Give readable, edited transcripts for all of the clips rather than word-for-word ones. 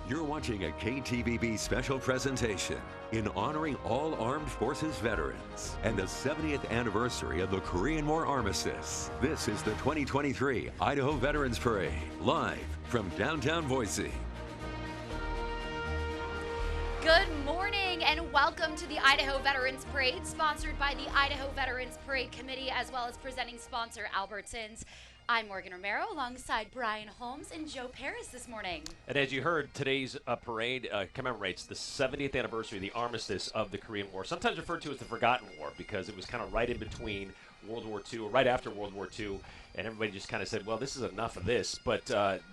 You're watching a KTVB special presentation in honoring all Armed Forces veterans and the 70th anniversary of the Korean War Armistice. This is the 2023 Idaho Veterans Parade, live from downtown Boise. Good morning and welcome to the Idaho Veterans Parade, sponsored by the Idaho Veterans Parade Committee, as well as presenting sponsor Albertsons. I'm Morgan Romero alongside Brian Holmes and Joe Paris this morning. And as you heard, today's parade commemorates the 70th anniversary of the armistice of the Korean War, sometimes referred to as the Forgotten War, because it was kind of right in between World War II, or right after World War II, and everybody just kind of said, well, this is enough of this. But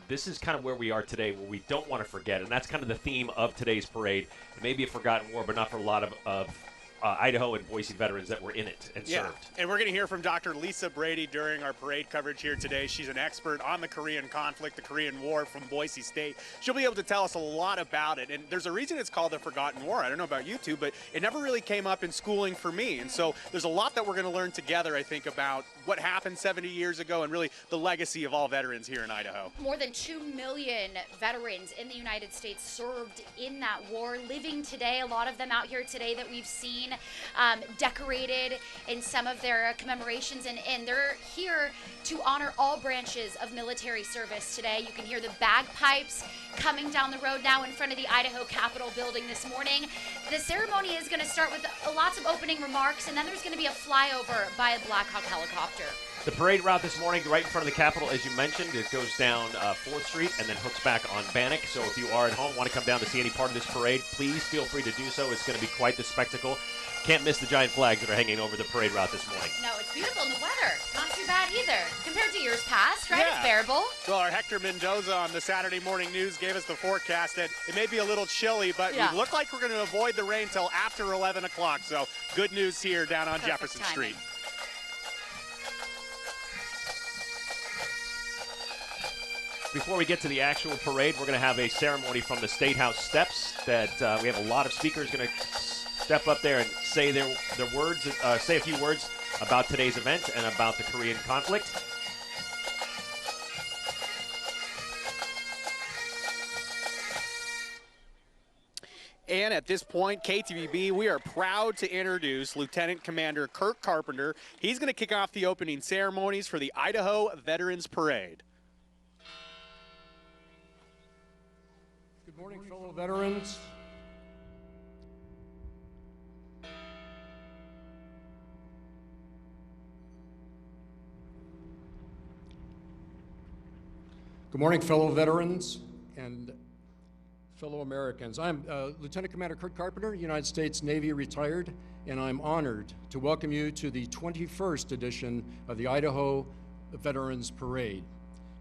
this is kind of where we are today, where we don't want to forget, and that's kind of the theme of today's parade. It may be a forgotten war, but not for a lot of Idaho and Boise veterans that were in it and served. And we're going to hear from Dr. Lisa Brady during our parade coverage here today. She's an expert on the Korean conflict, the Korean War from Boise State. She'll be able to tell us a lot about it. And there's a reason it's called the Forgotten War. I don't know about you two, but it never really came up in schooling for me. And so there's a lot that we're going to learn together, I think, about what happened 70 years ago and really the legacy of all veterans here in Idaho. More than 2 million veterans in the United States served in that war, living today, a lot of them out here today that we've seen decorated in some of their commemorations, and they're here to honor all branches of military service today. You can hear the bagpipes coming down the road now in front of the Idaho Capitol building this morning. The ceremony is going to start with lots of opening remarks, and then there's going to be a flyover by a Black Hawk helicopter. The parade route this morning, right in front of the Capitol, as you mentioned, it goes down 4th Street and then hooks back on Bannock. So if you are at home, want to come down to see any part of this parade, please feel free to do so. It's going to be quite the spectacle. Can't miss the giant flags that are hanging over the parade route this morning. No, it's beautiful, and the weather, not too bad either, compared to years past, right? Yeah. It's bearable. Well, our Hector Mendoza on the Saturday Morning News gave us the forecast that it may be a little chilly, but we look like we're going to avoid the rain till after 11 o'clock. So good news here down on Perfect Jefferson timing. Street. Before we get to the actual parade, we're going to have a ceremony from the State House steps that we have a lot of speakers going to step up there and say their words, say a few words about today's event and about the Korean conflict. And at this point, KTVB, we are proud to introduce Lieutenant Commander Kirk Carpenter. He's going to kick off the opening ceremonies for the Idaho Veterans Parade. Good morning, fellow veterans. Good morning, fellow veterans and fellow Americans. I'm Lieutenant Commander Kurt Carpenter, United States Navy retired, and I'm honored to welcome you to the 21st edition of the Idaho Veterans Parade.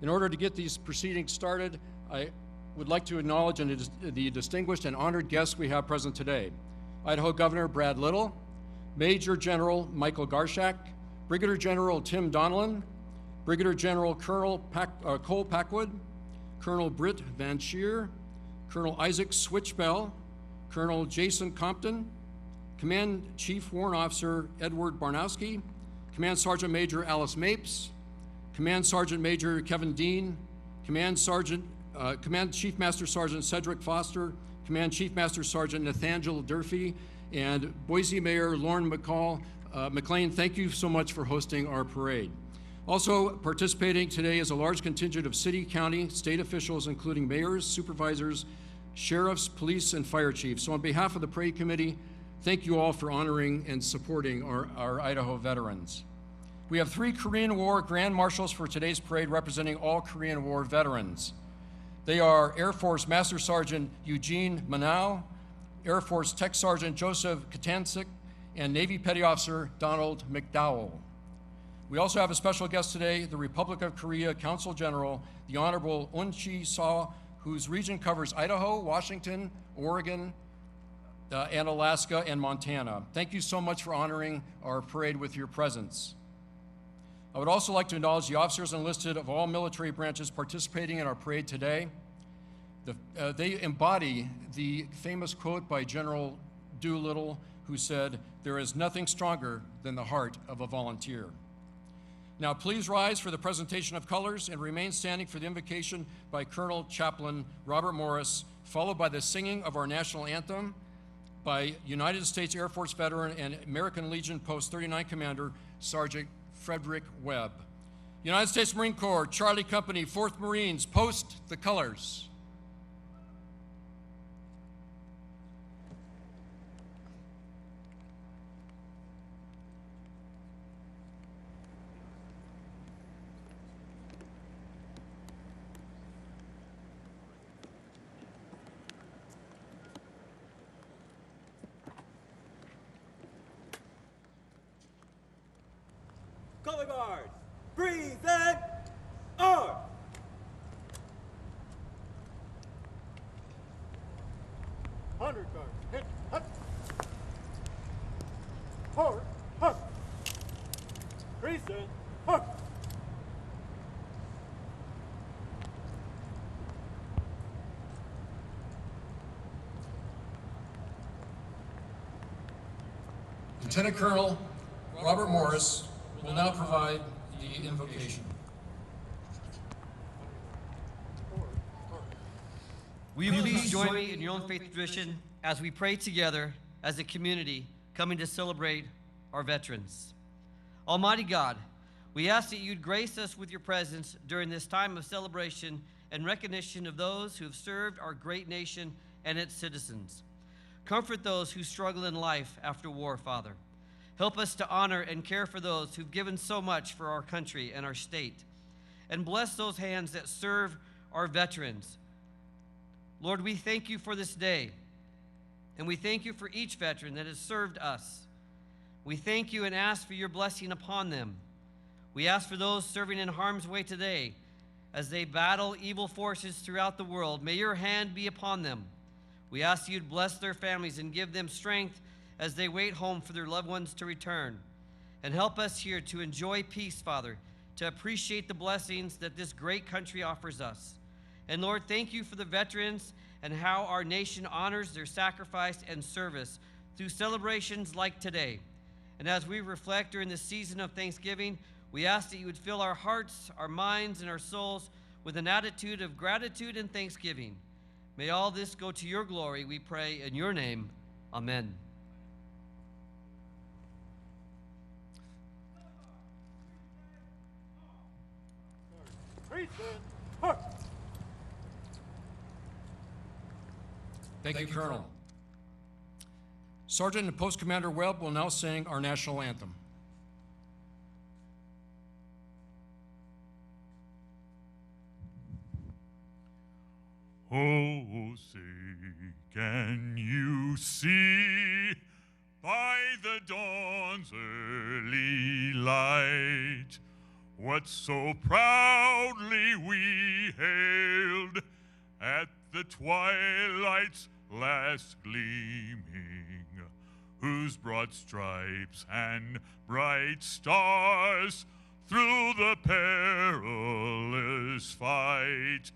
In order to get these proceedings started, I would like to acknowledge the distinguished and honored guests we have present today. Idaho Governor Brad Little, Major General Michael Garshak, Brigadier General Tim Donelon, Brigadier General Colonel Cole Packwood, Colonel Britt Van Scheer, Colonel Isaac Switchbell, Colonel Jason Compton, Command Chief Warrant Officer Edward Barnowski, Command Sergeant Major Alice Mapes, Command Sergeant Major Kevin Dean, Command Chief Master Sergeant Cedric Foster, Command Chief Master Sergeant Nathaniel Durfee, and Boise Mayor Lauren McLean, thank you so much for hosting our parade. Also participating today is a large contingent of city, county, state officials, including mayors, supervisors, sheriffs, police, and fire chiefs. So on behalf of the parade committee, thank you all for honoring and supporting our Idaho veterans. We have 3 Korean War Grand Marshals for today's parade representing all Korean War veterans. They are Air Force Master Sergeant Eugene Manow, Air Force Tech Sergeant Joseph Katansik, and Navy Petty Officer Donald McDowell. We also have a special guest today, the Republic of Korea Consul General, the Honorable Un Chi-saw, whose region covers Idaho, Washington, Oregon, and Alaska, and Montana. Thank you so much for honoring our parade with your presence. I would also like to acknowledge the officers enlisted of all military branches participating in our parade today. They embody the famous quote by General Doolittle, who said, "There is nothing stronger than the heart of a volunteer." Now please rise for the presentation of colors and remain standing for the invocation by Colonel Chaplain Robert Morris, followed by the singing of our national anthem by United States Air Force veteran and American Legion Post 39 Commander Sergeant Frederick Webb. United States Marine Corps, Charlie Company, 4th Marines, post the colors. Color guards, breathe and arm. Honor guards, hit, hut. Forward, hut. Breathe and hut. Lieutenant Colonel Robert Morris will now provide the invocation. Will you please join me in your own faith tradition as we pray together as a community coming to celebrate our veterans? Almighty God, we ask that you'd grace us with your presence during this time of celebration and recognition of those who have served our great nation and its citizens. Comfort those who struggle in life after war, Father. Help us to honor and care for those who've given so much for our country and our state. And bless those hands that serve our veterans. Lord, we thank you for this day. And we thank you for each veteran that has served us. We thank you and ask for your blessing upon them. We ask for those serving in harm's way today as they battle evil forces throughout the world. May your hand be upon them. We ask you to bless their families and give them strength as they wait home for their loved ones to return. And help us here to enjoy peace, Father, to appreciate the blessings that this great country offers us. And Lord, thank you for the veterans and how our nation honors their sacrifice and service through celebrations like today. And as we reflect during this season of Thanksgiving, we ask that you would fill our hearts, our minds, and our souls with an attitude of gratitude and thanksgiving. May all this go to your glory, we pray in your name. Amen. Thank you, Colonel. Sergeant and Post Commander Webb will now sing our national anthem. Oh, say, can you see by the dawn's early light what so proudly we hailed at the twilight's last gleaming, whose broad stripes and bright stars through the perilous fight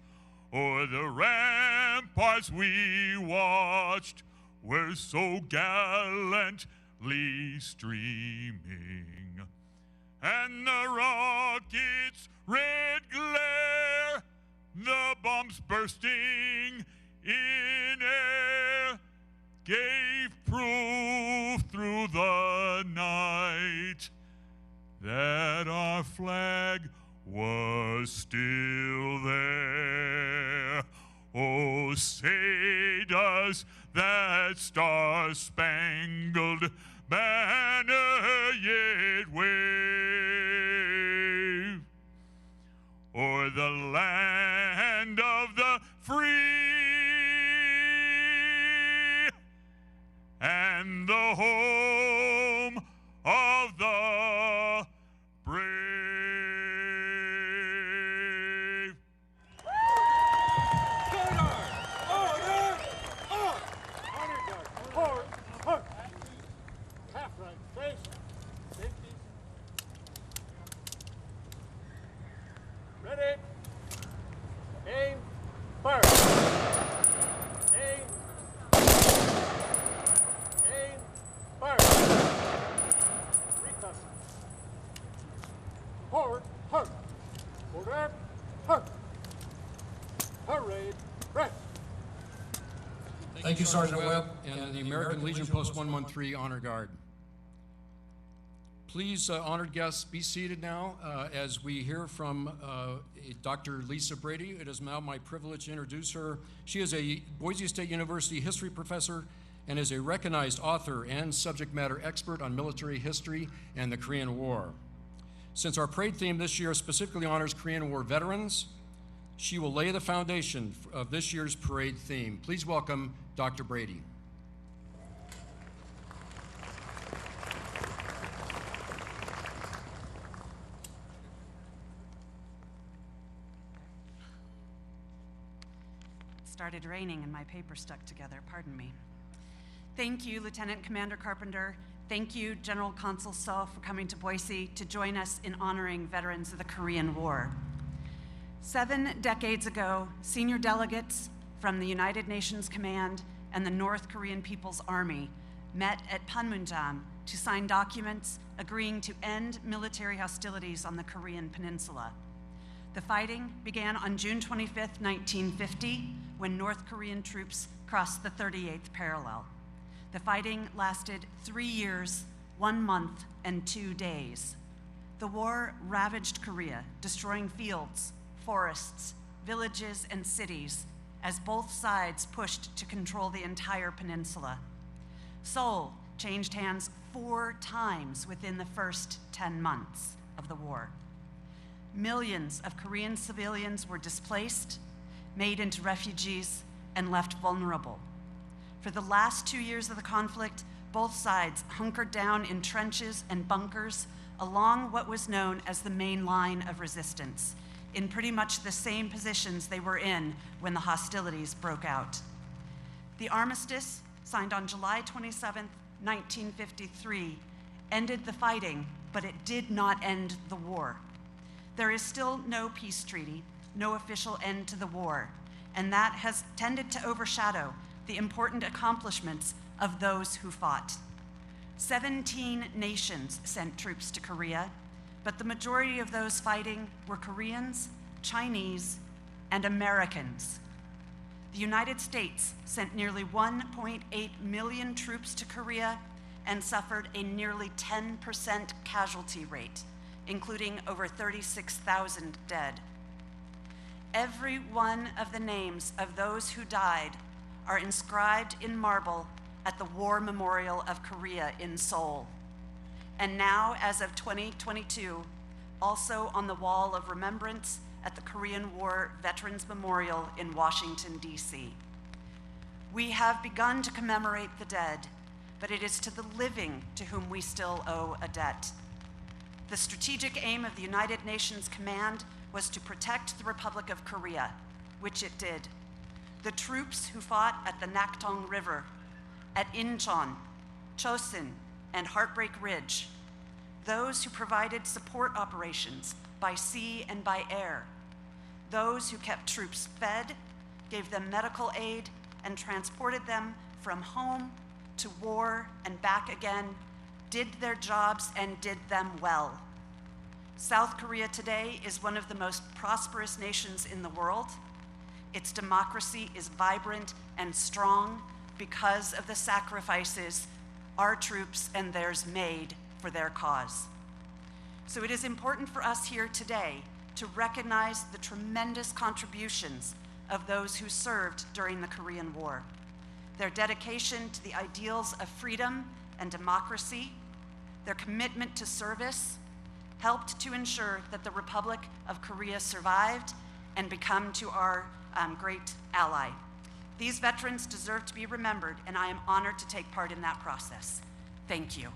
o'er the ramparts we watched were so gallantly streaming, and the rocket's red glare, the bombs bursting in air, gave proof through the night that our flag was still there. Oh, say does that star-spangled banner yet wave o'er the land of the free and the home of the brave? Ready? Aim. Fire. Aim. Aim. Fire. Thank you, Sergeant Webb, and the American Legion Post 113 Honor Guard. Please, honored guests, be seated now as we hear from Dr. Lisa Brady. It is now my privilege to introduce her. She is a Boise State University history professor and is a recognized author and subject matter expert on military history and the Korean War. Since our parade theme this year specifically honors Korean War veterans, she will lay the foundation of this year's parade theme. Please welcome Dr. Brady. Started raining and my paper stuck together, pardon me. Thank you, Lieutenant Commander Carpenter. Thank you, General Consul Seo, for coming to Boise to join us in honoring veterans of the Korean War. 7 decades ago, senior delegates from the United Nations Command and the North Korean People's Army met at Panmunjom to sign documents agreeing to end military hostilities on the Korean Peninsula. The fighting began on June 25th, 1950, when North Korean troops crossed the 38th parallel. The fighting lasted 3 years, 1 month, and 2 days. The war ravaged Korea, destroying fields, forests, villages, and cities as both sides pushed to control the entire peninsula. Seoul changed hands 4 times within the first 10 months of the war. Millions of Korean civilians were displaced, made into refugees, and left vulnerable. For the last 2 years of the conflict, both sides hunkered down in trenches and bunkers along what was known as the main line of resistance, in pretty much the same positions they were in when the hostilities broke out. The armistice, signed on July 27, 1953, ended the fighting, but it did not end the war. There is still no peace treaty, no official end to the war, and that has tended to overshadow the important accomplishments of those who fought. 17 nations sent troops to Korea, but the majority of those fighting were Koreans, Chinese, and Americans. The United States sent nearly 1.8 million troops to Korea and suffered a nearly 10% casualty rate, including over 36,000 dead. Every one of the names of those who died are inscribed in marble at the War Memorial of Korea in Seoul. And now, as of 2022, also on the Wall of Remembrance at the Korean War Veterans Memorial in Washington, D.C. We have begun to commemorate the dead, but it is to the living to whom we still owe a debt. The strategic aim of the United Nations Command was to protect the Republic of Korea, which it did. The troops who fought at the Nakdong River, at Incheon, Chosin, and Heartbreak Ridge, those who provided support operations by sea and by air, those who kept troops fed, gave them medical aid, and transported them from home to war and back again, did their jobs and did them well. South Korea today is one of the most prosperous nations in the world. Its democracy is vibrant and strong because of the sacrifices our troops and theirs made for their cause. So it is important for us here today to recognize the tremendous contributions of those who served during the Korean War. Their dedication to the ideals of freedom and democracy, their commitment to service, helped to ensure that the Republic of Korea survived and become to our great ally. These veterans deserve to be remembered, and I am honored to take part in that process. Thank you.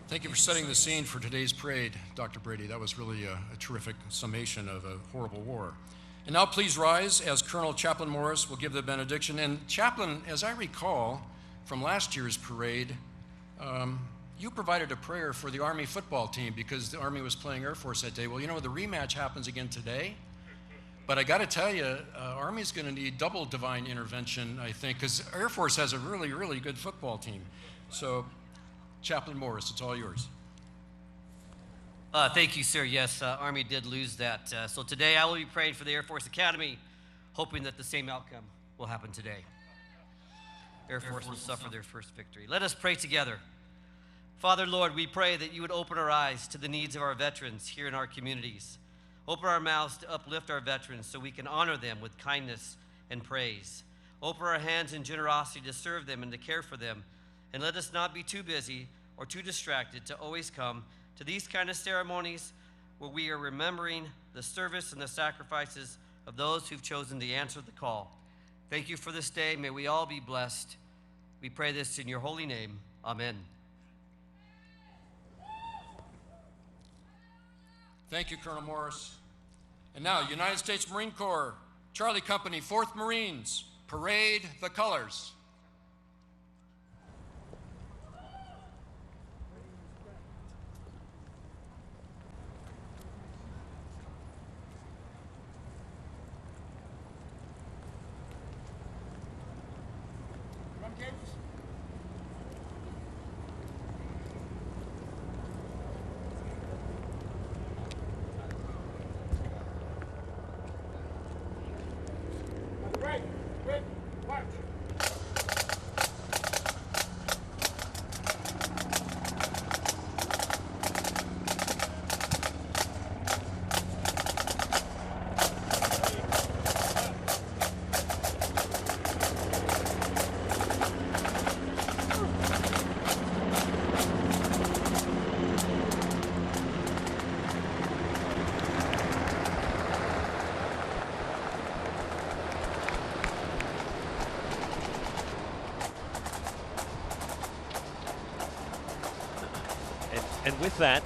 Thank you for setting the scene for today's parade, Dr. Brady. That was really a terrific summation of a horrible war. And now please rise as Colonel Chaplain Morris will give the benediction. And Chaplain, as I recall from last year's parade, you provided a prayer for the Army football team because the Army was playing Air Force that day. Well, you know, the rematch happens again today. But I got to tell you, Army's going to need double divine intervention, I think, because Air Force has a really, really good football team. So, Chaplain Morris, it's all yours. Thank you, sir. Yes, Army did lose that. So today I will be praying for the Air Force Academy, hoping that the same outcome will happen today. Air Force will suffer their first victory. Let us pray together. Father, Lord, we pray that you would open our eyes to the needs of our veterans here in our communities. Open our mouths to uplift our veterans so we can honor them with kindness and praise. Open our hands in generosity to serve them and to care for them. And let us not be too busy or too distracted to always come to these kind of ceremonies where we are remembering the service and the sacrifices of those who've chosen to answer the call. Thank you for this day. May we all be blessed. We pray this in your holy name. Amen. Thank you, Colonel Morris. And now, United States Marine Corps, Charlie Company, 4th Marines, parade the colors. And with that,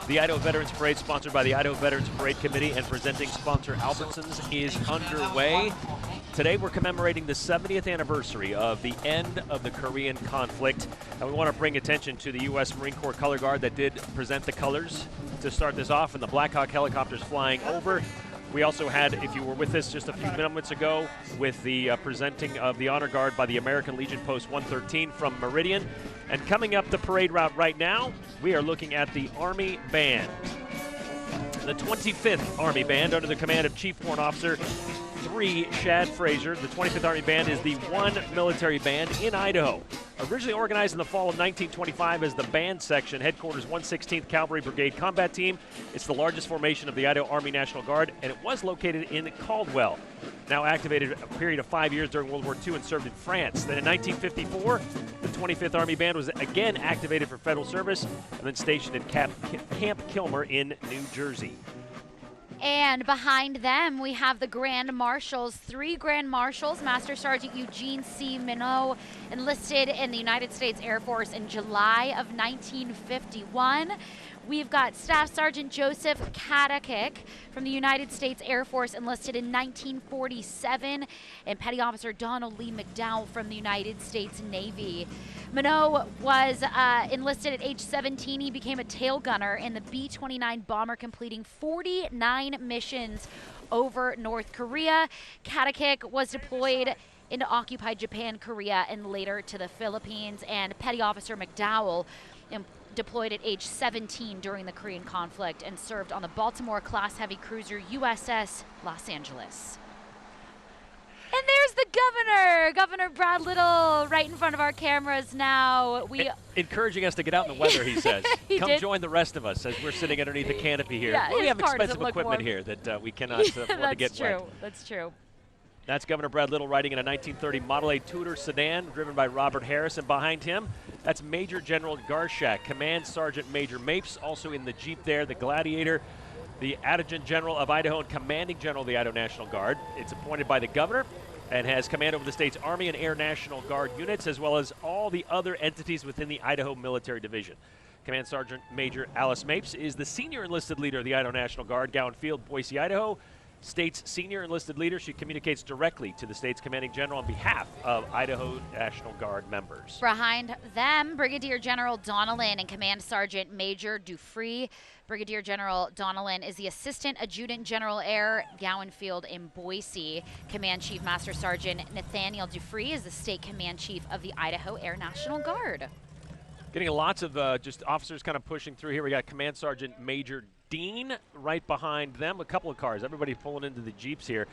the Idaho Veterans Parade, sponsored by the Idaho Veterans Parade Committee and presenting sponsor Albertsons, is underway. Today we're commemorating the 70th anniversary of the end of the Korean conflict. And we want to bring attention to the U.S. Marine Corps Color Guard that did present the colors to start this off, and the Black Hawk helicopters flying over. We also had, if you were with us just a few moments ago, with the presenting of the Honor Guard by the American Legion Post 113 from Meridian. And coming up the parade route right now, we are looking at the Army Band. The 25th Army Band, under the command of Chief Warrant Officer 3 Shad Fraser. The 25th Army Band is the one military band in Idaho. Originally organized in the fall of 1925 as the band section, headquarters 116th Cavalry Brigade Combat Team. It's the largest formation of the Idaho Army National Guard, and it was located in Caldwell. Now activated a period of 5 years during World War II and served in France. Then in 1954, the 25th Army Band was again activated for federal service and then stationed at Camp Kilmer in New Jersey. And behind them, we have the Grand Marshals, 3 Grand Marshals. Master Sergeant Eugene C. Minot enlisted in the United States Air Force in July of 1951. We've got Staff Sergeant Joseph Katakik from the United States Air Force, enlisted in 1947, and Petty Officer Donald Lee McDowell from the United States Navy. Minot was enlisted at age 17. He became a tail gunner in the B-29 bomber, completing 49 missions over North Korea. Katakik was deployed into occupied Japan, Korea, and later to the Philippines. And Petty Officer McDowell deployed at age 17 during the Korean conflict and served on the Baltimore-class heavy cruiser USS Los Angeles. And there's the governor, Governor Brad Little, right in front of our cameras now. Encouraging us to get out in the weather, he says. Come join the rest of us as we're sitting underneath the canopy here. Yeah, we have expensive equipment here that we cannot afford to get wet. That's true. That's Governor Brad Little riding in a 1930 Model A Tudor sedan driven by Robert Harris, and behind him, that's Major General Garshak, Command Sergeant Major Mapes, also in the Jeep there, the Gladiator, the Adjutant General of Idaho and Commanding General of the Idaho National Guard. It's appointed by the governor and has command over the state's Army and Air National Guard units, as well as all the other entities within the Idaho Military Division. Command Sergeant Major Alice Mapes is the senior enlisted leader of the Idaho National Guard, Gowan Field, Boise, Idaho. State's senior enlisted leader. She communicates directly to the state's commanding general on behalf of Idaho National Guard members. Behind them, Brigadier General Donnellan and Command Sergeant Major Dufree. Brigadier General Donnellan is the Assistant Adjutant General Air, Gowan Field in Boise. Command Chief Master Sergeant Nathaniel Dufree is the State Command Chief of the Idaho Air National Guard. Getting lots of just officers kind of pushing through here. We got Command Sergeant Major Dean right behind them. A couple of cars. Everybody pulling into the Jeeps here.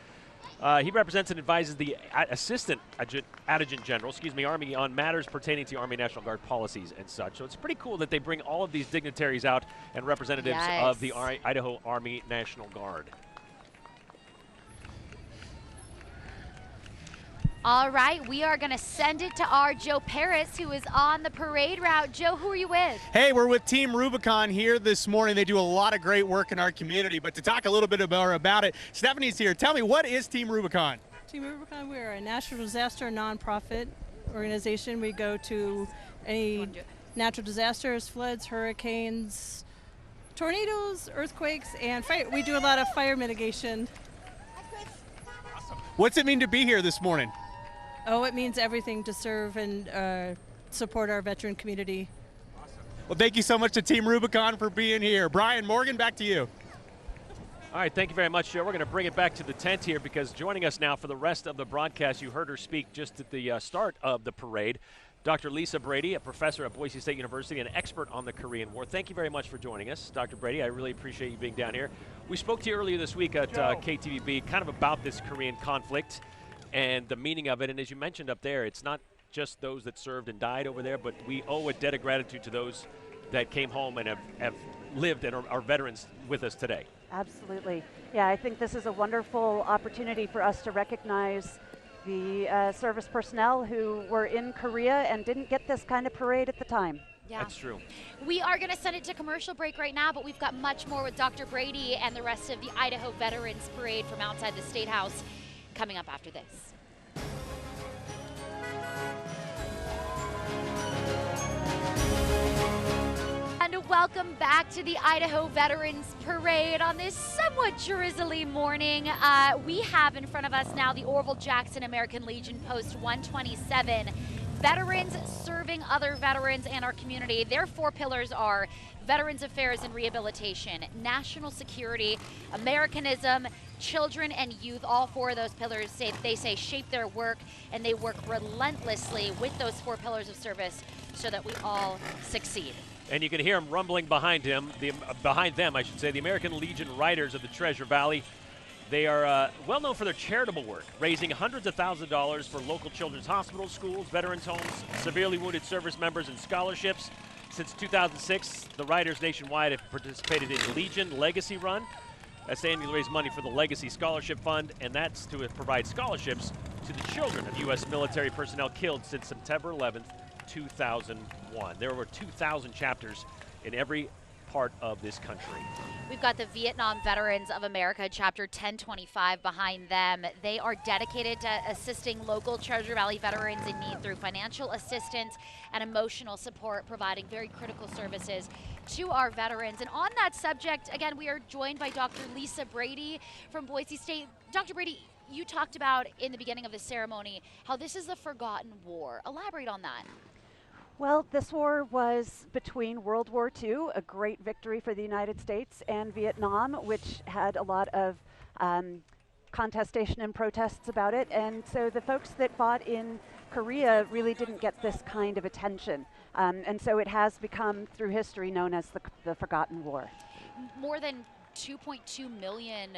He represents and advises the Assistant Adjutant General, Army on matters pertaining to Army National Guard policies and such. So it's pretty cool that they bring all of these dignitaries out and representatives of the Idaho Army National Guard. All right, we are going to send it to our Joe Paris, who is on the parade route. Joe, who are you with? Hey, we're with Team Rubicon here this morning. They do a lot of great work in our community. But to talk a little bit more about it, Stephanie's here. Tell me, what is Team Rubicon? Team Rubicon, we're a natural disaster nonprofit organization. We go to any natural disasters, floods, hurricanes, tornadoes, earthquakes, and fire. We do a lot of fire mitigation. What's it mean to be here this morning? Oh, it means everything to serve and support our veteran community. Awesome. Well, thank you so much to Team Rubicon for being here. Brian Morgan, back to you. All right, thank you very much, Joe. We're going to bring it back to the tent here because joining us now for the rest of the broadcast, you heard her speak just at the start of the parade, Dr. Lisa Brady, a professor at Boise State University and an expert on the Korean War. Thank you very much for joining us, Dr. Brady. I really appreciate you being down here. We spoke to you earlier this week at KTVB kind of about this Korean conflict and the meaning of it. And as you mentioned up there, it's not just those that served and died over there, but we owe a debt of gratitude to those that came home and have lived and are veterans with us today. Absolutely. Yeah, I think this is a wonderful opportunity for us to recognize the service personnel who were in Korea and didn't get this kind of parade at the time. Yeah. That's true. We are going to send it to commercial break right now, but we've got much more with Dr. Brady and the rest of the Idaho Veterans Parade from outside the State House coming up after this. And welcome back to the Idaho Veterans Parade on this somewhat drizzly morning. We have in front of us now the Orville Jackson American Legion Post 127. Veterans serving other veterans and our community. Their four pillars are Veterans Affairs and Rehabilitation, National Security, Americanism, Children and Youth. All four of those pillars, they say, shape their work, and they work relentlessly with those four pillars of service so that we all succeed. And you can hear them rumbling behind them, behind them, I should say, the American Legion Riders of the Treasure Valley. They are well known for their charitable work, raising hundreds of thousands of dollars for local children's hospitals, schools, veterans' homes, severely wounded service members, and scholarships. Since 2006, the Riders nationwide have participated in Legion Legacy Run. That's to annually raise money for the Legacy Scholarship Fund, and that's to provide scholarships to the children of U.S. military personnel killed since September 11th, 2001. There were 2,000 chapters in every part of this country. We've got the Vietnam Veterans of America, Chapter 1025 behind them. They are dedicated to assisting local Treasure Valley veterans in need through financial assistance and emotional support, providing very critical services to our veterans. And on that subject, again, we are joined by Dr. Lisa Brady from Boise State. Dr. Brady, you talked about in the beginning of the ceremony how this is the forgotten war. Elaborate on that. Well, this war was between World War II, a great victory for the United States, and Vietnam, which had a lot of contestation and protests about it. And so the folks that fought in Korea really didn't get this kind of attention. And so it has become, through history, known as the Forgotten War. More than 2.2 million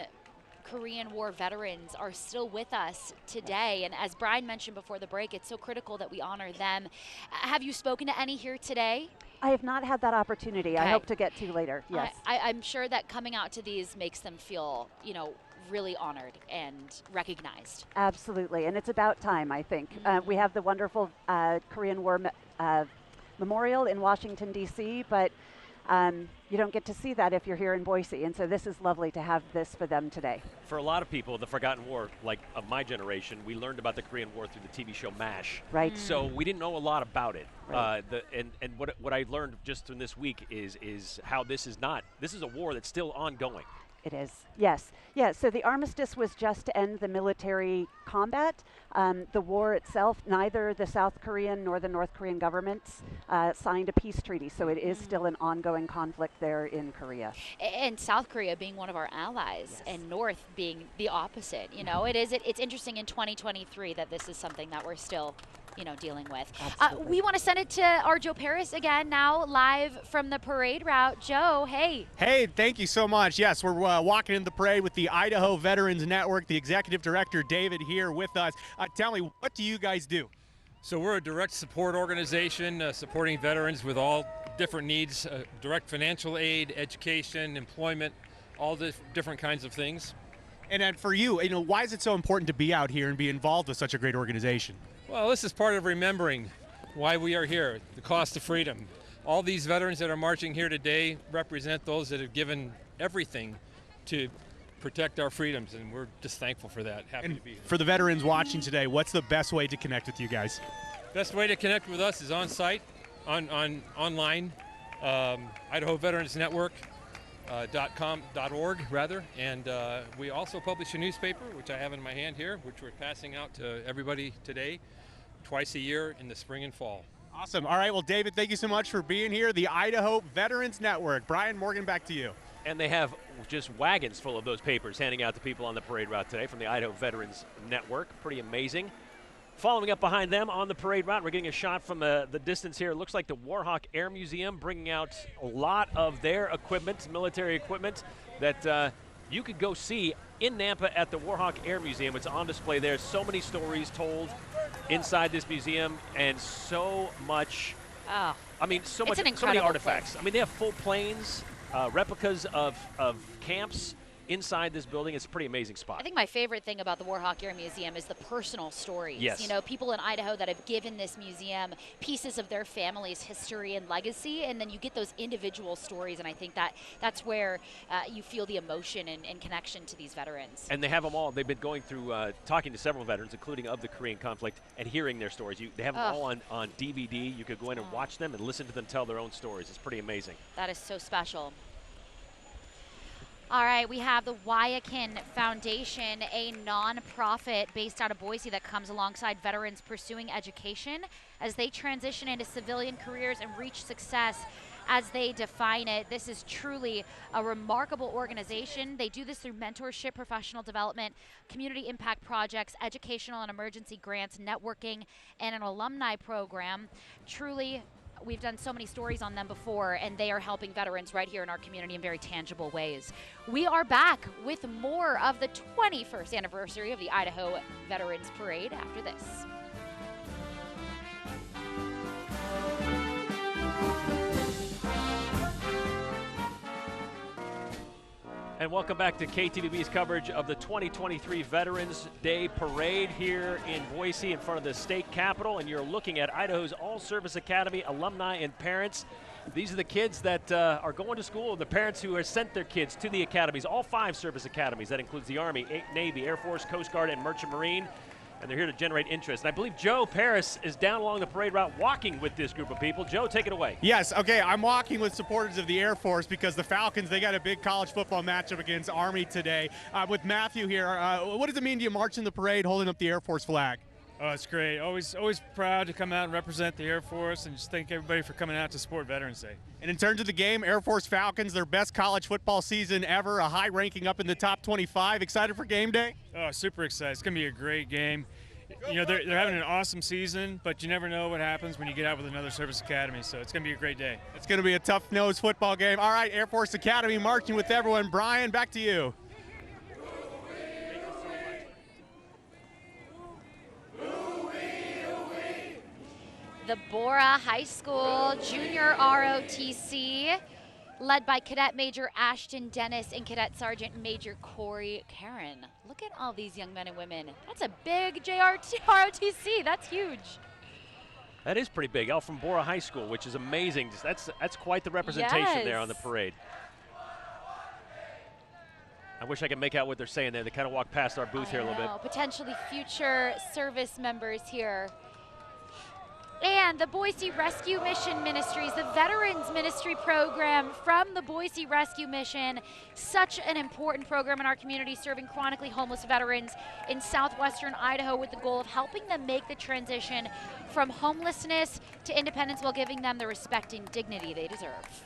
Korean War veterans are still with us today, and as Brian mentioned before the break, it's so critical that we honor them. Have you spoken to any here today? I have not had that opportunity. Okay. I hope to get to later, yes. I'm sure that coming out to these makes them feel, really honored and recognized. Absolutely, and it's about time, I think. We have the wonderful Korean War Memorial in Washington, D.C., but you don't get to see that if you're here in Boise, and so this is lovely to have this for them today. For a lot of people, the Forgotten War, like of my generation, we learned about the Korean War through the TV show MASH. Right. So we didn't know a lot about it. Right. And what I learned just in this week is how this is a war that's still ongoing. It is, yes. Yeah, so the armistice was just to end the military combat. The war itself, neither the South Korean nor the North Korean governments signed a peace treaty, so it is still an ongoing conflict there in Korea. And South Korea being one of our allies, yes, and North being the opposite. It's interesting in 2023 that this is something that we're still dealing with. Absolutely. We want to send it to our Joe Paris again now, live from the parade route. Joe, hey. Hey, thank you so much. Yes, we're walking in the parade with the Idaho Veterans Network, the executive director, David, here with us. Tell me, what do you guys do? So we're a direct support organization supporting veterans with all different needs, direct financial aid, education, employment, all the different kinds of things. And then for you, why is it so important to be out here and be involved with such a great organization? Well, this is part of remembering why we are here, the cost of freedom. All these veterans that are marching here today represent those that have given everything to protect our freedoms, and we're just thankful for that. Happy to be here. For the veterans watching today, what's the best way to connect with you guys? Best way to connect with us is on site, online, Idaho Veterans Network. .org rather, and we also publish a newspaper, which I have in my hand here, which we're passing out to everybody today, twice a year in the spring and fall. Awesome. All right, well, David, thank you so much for being here. The Idaho Veterans Network. Brian Morgan, back to you. And they have just wagons full of those papers handing out to people on the parade route today from the Idaho Veterans Network. Pretty amazing. Following up behind them on the parade route, we're getting a shot from the distance here. It looks like the Warhawk Air Museum bringing out a lot of their equipment, military equipment, that you could go see in Nampa at the Warhawk Air Museum. It's on display there. So many stories told inside this museum, and so much, so many artifacts. Place. I mean, they have full planes, replicas of camps inside this building. It's a pretty amazing spot. I think my favorite thing about the Warhawk Air Museum is the personal stories. Yes. People in Idaho that have given this museum pieces of their family's history and legacy, and then you get those individual stories, and I think that's where you feel the emotion and connection to these veterans. And they have them all. They've been going through, talking to several veterans, including of the Korean conflict, and hearing their stories. They have them all on DVD. You could go in and watch them and listen to them tell their own stories. It's pretty amazing. That is so special. All right, we have the Wyakin Foundation, a nonprofit based out of Boise that comes alongside veterans pursuing education as they transition into civilian careers and reach success as they define it. This is truly a remarkable organization. They do this through mentorship, professional development, community impact projects, educational and emergency grants, networking, and an alumni program. Truly, we've done so many stories on them before, and they are helping veterans right here in our community in very tangible ways. We are back with more of the 21st anniversary of the Idaho Veterans Parade after this. And welcome back to KTVB's coverage of the 2023 Veterans Day Parade here in Boise in front of the state capitol. And you're looking at Idaho's All-Service Academy alumni and parents. These are the kids that are going to school, the parents who have sent their kids to the academies, all 5 service academies. That includes the Army, Navy, Air Force, Coast Guard, and Merchant Marine. And they're here to generate interest. And I believe Joe Paris is down along the parade route walking with this group of people. Joe, take it away. Yes, okay, I'm walking with supporters of the Air Force because the Falcons, they got a big college football matchup against Army today. With Matthew here, what does it mean to you march in the parade holding up the Air Force flag? Oh, it's great. Always proud to come out and represent the Air Force, and just thank everybody for coming out to support Veterans Day. And in terms of the game, Air Force Falcons, their best college football season ever, a high ranking up in the top 25. Excited for game day? Oh, super excited. It's going to be a great game. They're having an awesome season, but you never know what happens when you get out with another service academy, so it's going to be a great day. It's going to be a tough-nosed football game. All right, Air Force Academy marching with everyone. Brian, back to you. The Bora High School Junior ROTC, led by Cadet Major Ashton Dennis and Cadet Sergeant Major Corey Karen. Look at all these young men and women. That's a big ROTC. That's huge. That is pretty big. All from Bora High School, which is amazing. That's quite the representation there on the parade. I wish I could make out what they're saying there. They kind of walk past our booth here a little bit. Potentially future service members here. And the Boise Rescue Mission Ministries, the Veterans Ministry program from the Boise Rescue Mission. Such an important program in our community, serving chronically homeless veterans in southwestern Idaho with the goal of helping them make the transition from homelessness to independence while giving them the respect and dignity they deserve.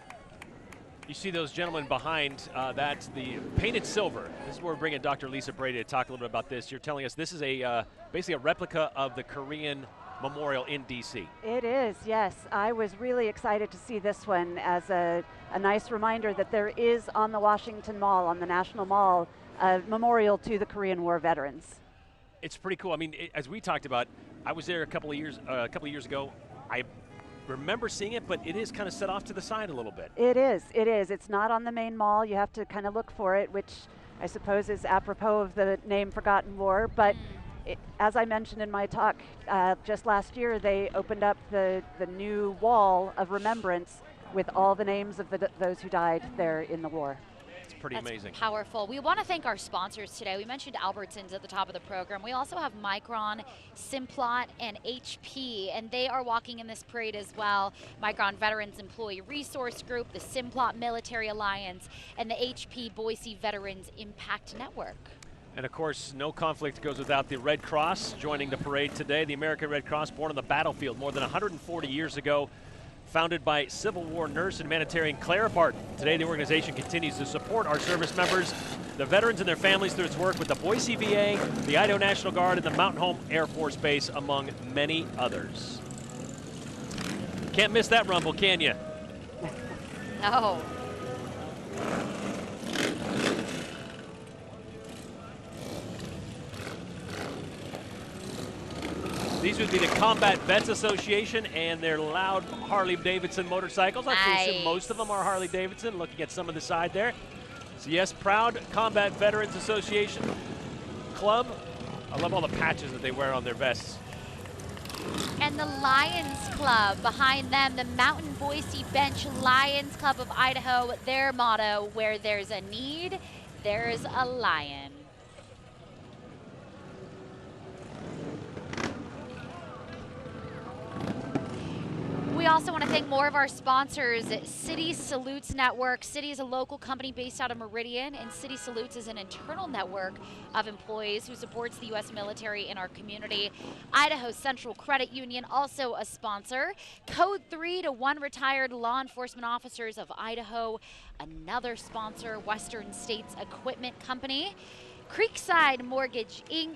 You see those gentlemen behind, that's the painted silver. This is where we're bringing Dr. Lisa Brady to talk a little bit about this. You're telling us this is basically a replica of the Korean memorial in D.C. It is, yes. I was really excited to see this one as a nice reminder that there is on the Washington Mall, on the National Mall, a memorial to the Korean War veterans. It's pretty cool. I mean, as we talked about, I was there a couple of years ago. I remember seeing it, but it is kind of set off to the side a little bit. It is. It is. It's not on the main mall. You have to kind of look for it, which I suppose is apropos of the name Forgotten War. But as I mentioned in my talk, just last year they opened up the new wall of remembrance with all the names of those who died there in the war. It's pretty amazing. Powerful. We want to thank our sponsors today. We mentioned Albertsons at the top of the program. We also have Micron, Simplot, and HP, and they are walking in this parade as well. Micron Veterans Employee Resource Group, the Simplot Military Alliance, and the HP Boise Veterans Impact Network. And of course, no conflict goes without the Red Cross joining the parade today. The American Red Cross, born on the battlefield more than 140 years ago, founded by Civil War nurse and humanitarian Clara Barton. Today, the organization continues to support our service members, the veterans and their families through its work with the Boise VA, the Idaho National Guard, and the Mountain Home Air Force Base, among many others. Can't miss that rumble, can you? No. These would be the Combat Vets Association and their loud Harley-Davidson motorcycles. I assume most of them are Harley-Davidson, looking at some of the side there. So yes, proud Combat Veterans Association Club. I love all the patches that they wear on their vests. And the Lions Club behind them, the Mountain Boise Bench Lions Club of Idaho, their motto, where there's a need, there's a lion. We also want to thank more of our sponsors, City Salutes Network. City is a local company based out of Meridian, and City Salutes is an internal network of employees who supports the U.S. military in our community. Idaho Central Credit Union, also a sponsor. Code 3 to 1 retired law enforcement officers of Idaho, another sponsor. Western States Equipment Company. Creekside Mortgage, Inc.,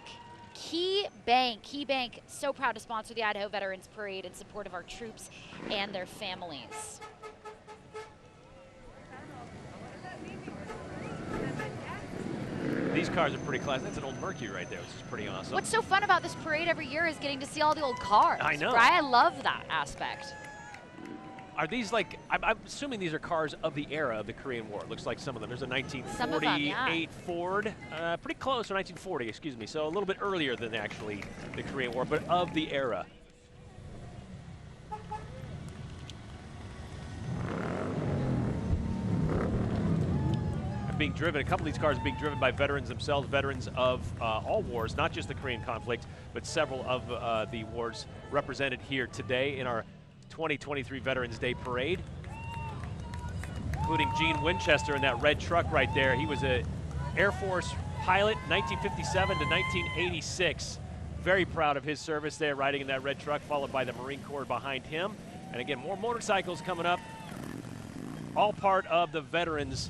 Key Bank, so proud to sponsor the Idaho Veterans Parade in support of our troops and their families. These cars are pretty classy. That's an old Mercury right there, which is pretty awesome. What's so fun about this parade every year is getting to see all the old cars. I know. Right? I love that aspect. Are these like, I'm assuming these are cars of the era of the Korean War. It looks like some of them. There's a 1948 Ford, pretty close, or 1940, excuse me. So a little bit earlier than actually the Korean War, but of the era. Being driven, a couple of these cars are being driven by veterans themselves, veterans of all wars, not just the Korean conflict, but several of the wars represented here today in our 2023 Veterans Day Parade, including Gene Winchester in that red truck right there. He was an Air Force pilot, 1957 to 1986. Very proud of his service there, riding in that red truck, followed by the Marine Corps behind him. And again, more motorcycles coming up, all part of the veterans,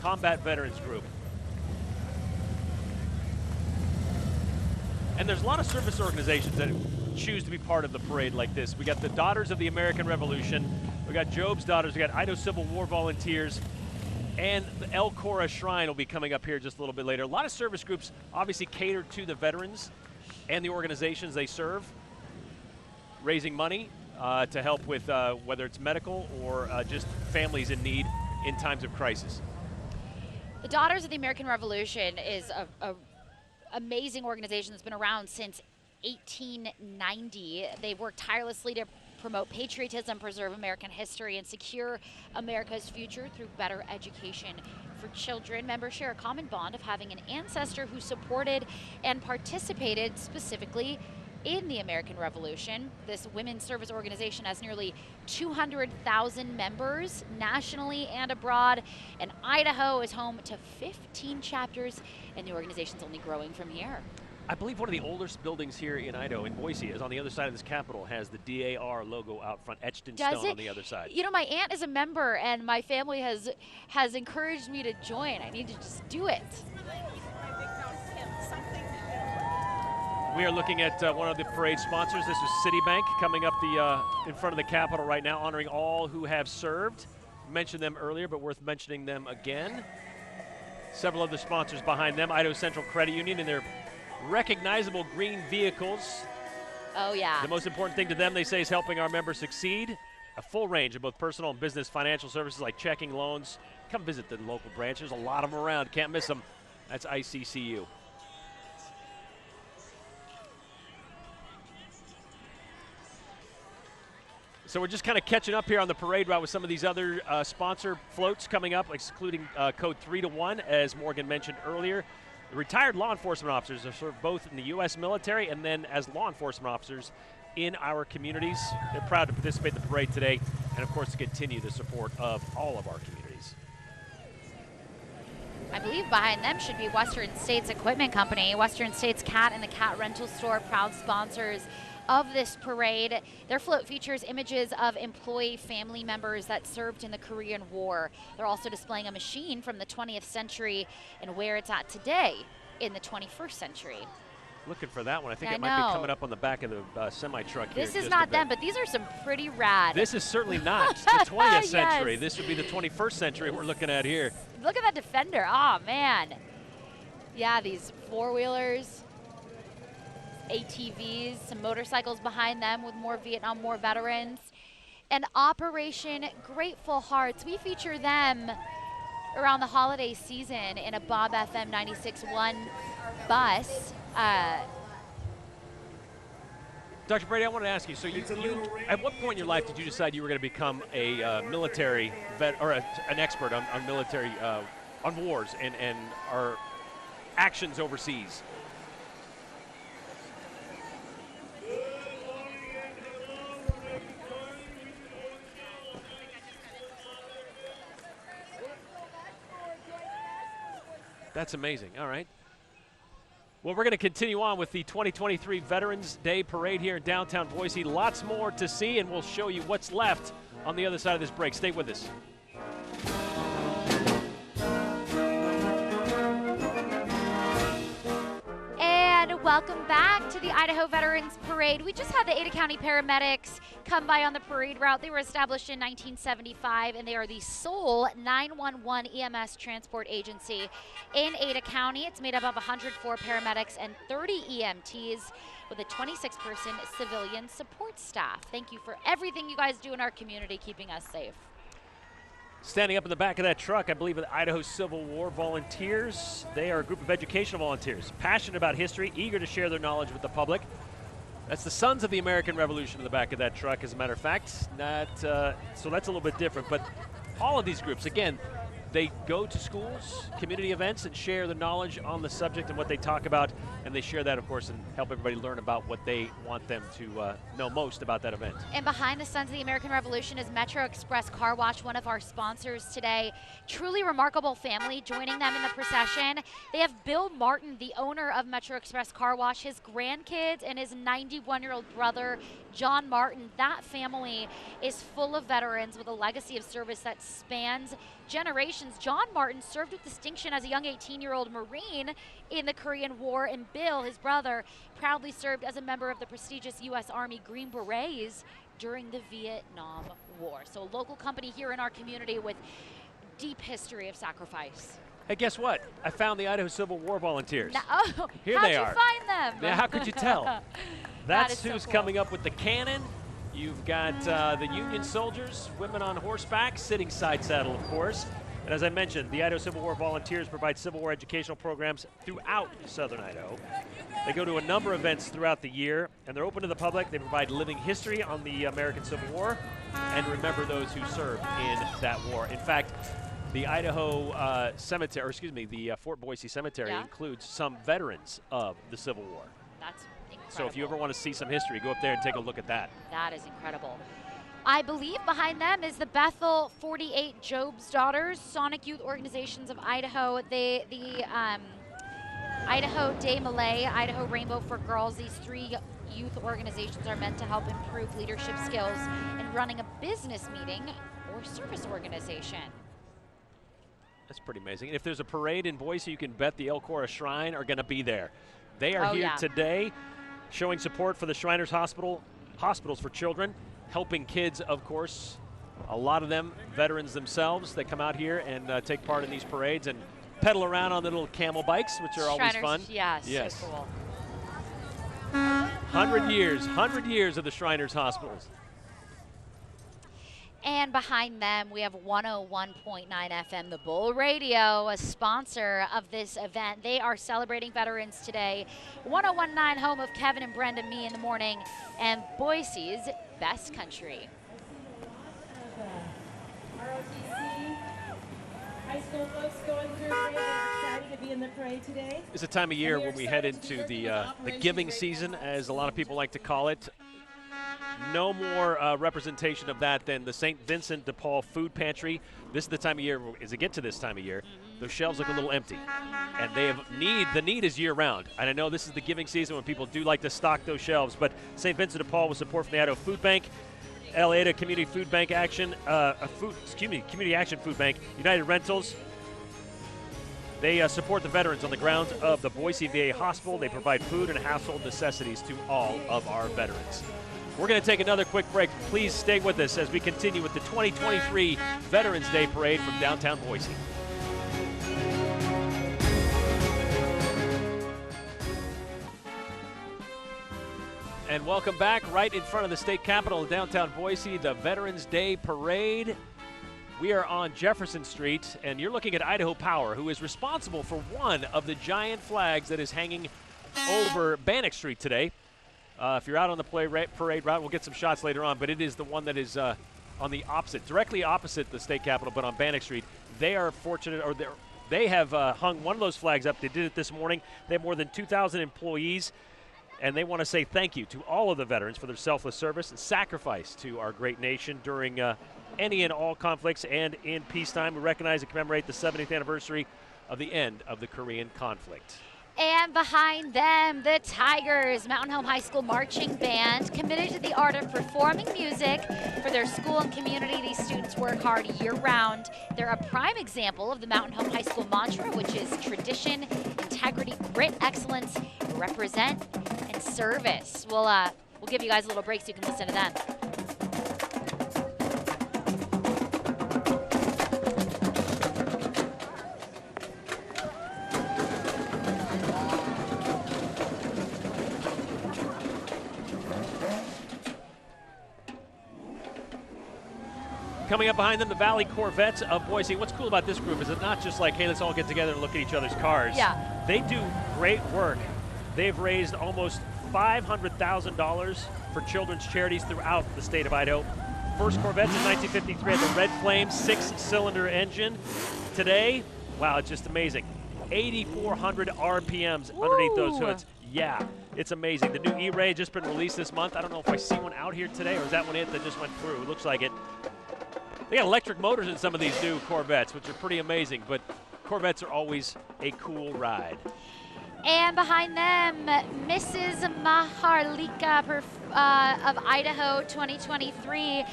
Combat Veterans Group. And there's a lot of service organizations that choose to be part of the parade like this. We got the Daughters of the American Revolution, we got Job's Daughters, we got Idaho Civil War Volunteers, and the El Cora Shrine will be coming up here just a little bit later. A lot of service groups obviously cater to the veterans and the organizations they serve, raising money to help with whether it's medical or just families in need in times of crisis. The Daughters of the American Revolution is a amazing organization that's been around since 1890. They work tirelessly to promote patriotism, preserve American history, and secure America's future through better education for children. Members share a common bond of having an ancestor who supported and participated specifically in the American Revolution. This women's service organization has nearly 200,000 members nationally and abroad, and Idaho is home to 15 chapters, and the organization's only growing from here. I believe one of the oldest buildings here in Idaho, in Boise, is on the other side of this Capitol, has the DAR logo out front, etched in stone on the other side. You know, my aunt is a member, and my family has encouraged me to join. I need to just do it. We are looking at one of the parade sponsors. This is Citibank coming up in front of the Capitol right now, honoring all who have served. Mentioned them earlier, but worth mentioning them again. Several other sponsors behind them. Idaho Central Credit Union in their recognizable green vehicles. Oh, yeah. The most important thing to them, they say, is helping our members succeed. A full range of both personal and business financial services like checking, loans. Come visit the local branch. There's a lot of them around. Can't miss them. That's ICCU. So we're just kind of catching up here on the parade route with some of these other sponsor floats coming up, including code 3-1, as Morgan mentioned earlier. The retired law enforcement officers are served both in the U.S. military and then as law enforcement officers in our communities. They're proud to participate in the parade today and, of course, to continue the support of all of our communities. I believe behind them should be Western States Equipment Company. Western States Cat and the Cat Rental Store, proud sponsors of this parade. Their float features images of employee family members that served in the Korean War. They're also displaying a machine from the 20th century and where it's at today in the 21st century. Looking for that one. I think it might be coming up on the back of the semi-truck here. This is not them, but these are some pretty rad. This is certainly not the 20th century. Yes. This would be the 21st century we're looking at here. Look at that Defender. Oh, man. Yeah, these four-wheelers, ATVs, some motorcycles behind them with more Vietnam War veterans. And Operation Grateful Hearts. We feature them around the holiday season in a Bob FM 96.1 bus. Dr. Brady, I want to ask you, so you at what point in your life did you decide you were going to become a military vet, or an expert on military, on wars and our actions overseas? That's amazing. All right. Well, we're going to continue on with the 2023 Veterans Day Parade here in downtown Boise. Lots more to see, and we'll show you what's left on the other side of this break. Stay with us. And welcome back to the Idaho Veterans Parade. We just had the Ada County paramedics come by on the parade route. They were established in 1975, and they are the sole 911 EMS transport agency in Ada County. It's made up of 104 paramedics and 30 EMTs with a 26-person civilian support staff. Thank you for everything you guys do in our community, keeping us safe. Standing up in the back of that truck, I believe, are the Idaho Civil War volunteers. They are a group of educational volunteers, passionate about history, eager to share their knowledge with the public. That's the Sons of the American Revolution in the back of that truck, as a matter of fact. So that's a little bit different. But all of these groups, again, they go to schools, community events, and share the knowledge on the subject and what they talk about. And they share that, of course, and help everybody learn about what they want them to know most about that event. And behind the Sons of the American Revolution is Metro Express Car Wash, one of our sponsors today. Truly remarkable family joining them in the procession. They have Bill Martin, the owner of Metro Express Car Wash, his grandkids, and his 91-year-old brother, John Martin. That family is full of veterans with a legacy of service that spans generations. John Martin served with distinction as a young 18-year-old Marine in the Korean War, and Bill, his brother, proudly served as a member of the prestigious U.S. Army Green Berets during the Vietnam War. So a local company here in our community with deep history of sacrifice. Hey, guess what? I found the Idaho Civil War volunteers. Here how'd they you are. find them? Yeah, how could you tell? That's who's so cool. coming up with the cannon. You've got the Union soldiers, women on horseback, sitting side saddle, of course. And as I mentioned, the Idaho Civil War volunteers provide Civil War educational programs throughout southern Idaho. They go to a number of events throughout the year, and they're open to the public. They provide living history on the American Civil War and remember those who served in that war. In fact, the Idaho Cemetery, or excuse me, the Fort Boise Cemetery includes some veterans of the Civil War. That's incredible. So if you ever want to see some history, go up there and take a look at that. That is incredible. I believe behind them is the Bethel 48 Job's Daughters, Sonic Youth Organizations of Idaho. The Idaho Day Malay, Idaho Rainbow for Girls. These three youth organizations are meant to help improve leadership skills in running a business meeting or service organization. That's pretty amazing. And if there's a parade in Boise, you can bet the El Cora Shrine are going to be there. They are here today. showing support for the Shriners hospitals for children, helping kids, of course. A lot of them veterans themselves. They come out here and take part in these parades and pedal around on the little camel bikes, which are always fun. Yeah, yes. So cool. 100 years of the Shriners hospitals. And behind them, we have 101.9 FM, the Bull Radio, a sponsor of this event. They are celebrating veterans today. 101.9, home of Kevin and Brenda, me in the morning, and Boise's best country. ROTC, high school folks going through parade. They're excited to be in the parade today. It's a time of year when we head into the giving season, as a lot of people like to call it. No more representation of that than the St. Vincent de Paul Food Pantry. This is the time of year, as it gets to this time of year, those shelves look a little empty. And they have the need is year-round. And I know this is the giving season when people do like to stock those shelves, but St. Vincent de Paul with support from the Idaho Food Bank, Ada Community Food Bank Action, Community Action Food Bank, United Rentals. They support the veterans on the grounds of the Boise VA Hospital. They provide food and household necessities to all of our veterans. We're going to take another quick break. Please stay with us as we continue with the 2023 Veterans Day Parade from downtown Boise. And welcome back right in front of the state capitol of downtown Boise, the Veterans Day Parade. We are on Jefferson Street, and you're looking at Idaho Power, who is responsible for one of the giant flags that is hanging over Bannock Street today. If you're out on the parade route, we'll get some shots later on, but it is the one that is on the opposite, directly opposite the state capitol, but on Bannock Street. They are fortunate, or they have hung one of those flags up. They did it this morning. They have more than 2,000 employees, and they want to say thank you to all of the veterans for their selfless service and sacrifice to our great nation during any and all conflicts and in peacetime. We recognize and commemorate the 70th anniversary of the end of the Korean conflict. And behind them, the Tigers, Mountain Home High School Marching Band, committed to the art of performing music for their school and community. These students work hard year-round. They're a prime example of the Mountain Home High School mantra, which is tradition, integrity, grit, excellence, represent, and service. We'll give you guys a little break so you can listen to them. Coming up behind them, the Valley Corvettes of Boise. What's cool about this group is it's not just like, hey, let's all get together and look at each other's cars. Yeah. They do great work. They've raised almost $500,000 for children's charities throughout the state of Idaho. First Corvettes in 1953 had the Red Flame 6-cylinder engine. Today, wow, it's just amazing. 8,400 RPMs underneath those hoods. Yeah, it's amazing. The new E-Ray just been released this month. I don't know if I see one out here today, or is that one it that just went through? It looks like it. They got electric motors in some of these new Corvettes, which are pretty amazing, but Corvettes are always a cool ride. And behind them, Mrs. Maharlika of Idaho 2023.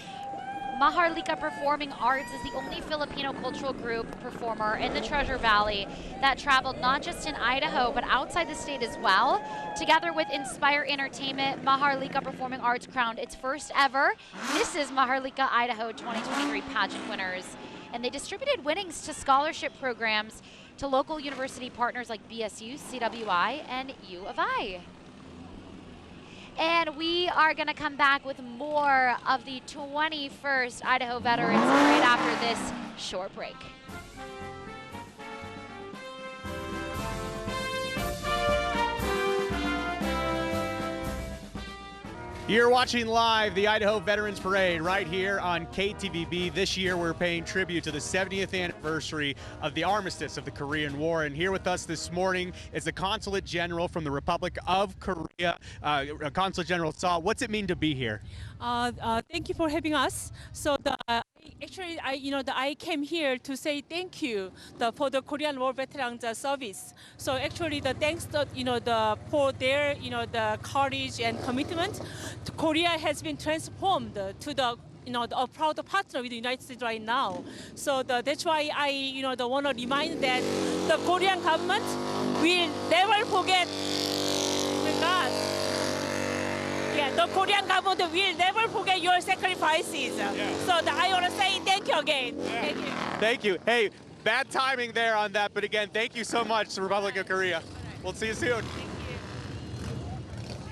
Maharlika Performing Arts is the only Filipino cultural group performer in the Treasure Valley that traveled not just in Idaho, but outside the state as well. Together with Inspire Entertainment, Maharlika Performing Arts crowned its first ever Mrs. Maharlika Idaho 2023 pageant winners. And they distributed winnings to scholarship programs to local university partners like BSU, CWI, and U of I. And we are going to come back with more of the 21st Idaho Veterans right after this short break. You're watching live the Idaho Veterans Parade right here on KTVB. This year we're paying tribute to the 70th anniversary of the armistice of the Korean War. And here with us this morning is the Consulate General from the Republic of Korea, Consulate General Saw. What's it mean to be here? Thank you for having us. So I came here to say thank you for the Korean War veterans service. So actually, the thanks for their the courage and commitment, Korea has been transformed to a proud partner with the United States right now. So that's why I want to remind that the Korean government will never forget. Oh my God. Yeah, the Korean government will never forget your sacrifices. So I want to say thank you again. Thank you. Thank you. Hey, bad timing there on that, but again, thank you so much, the Republic of Korea. We'll see you soon.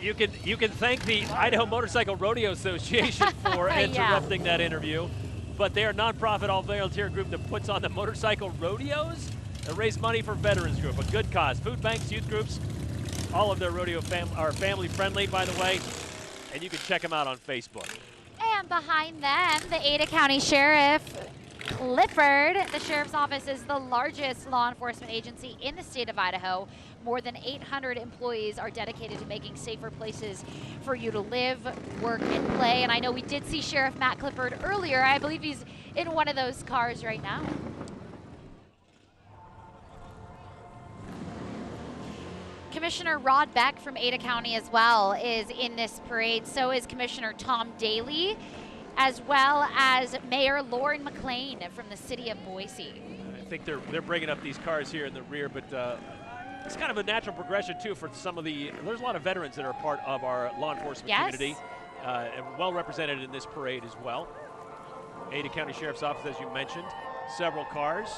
You can thank the Idaho Motorcycle Rodeo Association for interrupting that interview. But they are a nonprofit all-volunteer group that puts on the motorcycle rodeos that raise money for Veterans Group, a good cause. Food banks, youth groups, all of their rodeo are family-friendly, by the way, and you can check them out on Facebook. And behind them, the Ada County Sheriff Clifford. The Sheriff's Office is the largest law enforcement agency in the state of Idaho. More than 800 employees are dedicated to making safer places for you to live, work, and play. And I know we did see Sheriff Matt Clifford earlier. I believe he's in one of those cars right now. Commissioner Rod Beck from Ada County as well is in this parade. So is Commissioner Tom Daly, as well as Mayor Lauren McLean from the city of Boise. I think they're bringing up these cars here in the rear, but it's kind of a natural progression too for some of there's a lot of veterans that are part of our law enforcement community, and well represented in this parade as well. Ada County Sheriff's Office, as you mentioned, several cars.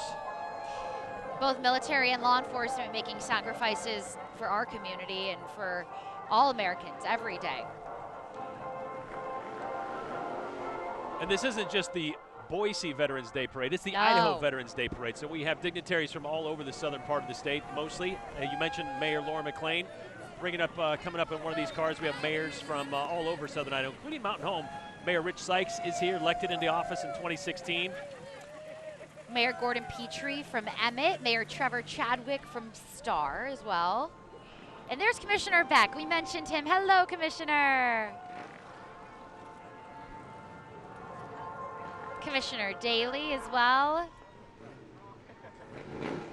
Both military and law enforcement making sacrifices for our community and for all Americans every day. And this isn't just the Boise Veterans Day Parade, it's the Idaho Veterans Day Parade. So we have dignitaries from all over the southern part of the state, mostly. You mentioned Mayor Lauren McLean. Coming up in one of these cars, we have mayors from all over southern Idaho, including Mountain Home. Mayor Rich Sykes is here, elected into office in 2016. Mayor Gordon Petrie from Emmett, Mayor Trevor Chadwick from Star as well. And there's Commissioner Beck. We mentioned him. Hello, Commissioner. Commissioner Daly as well.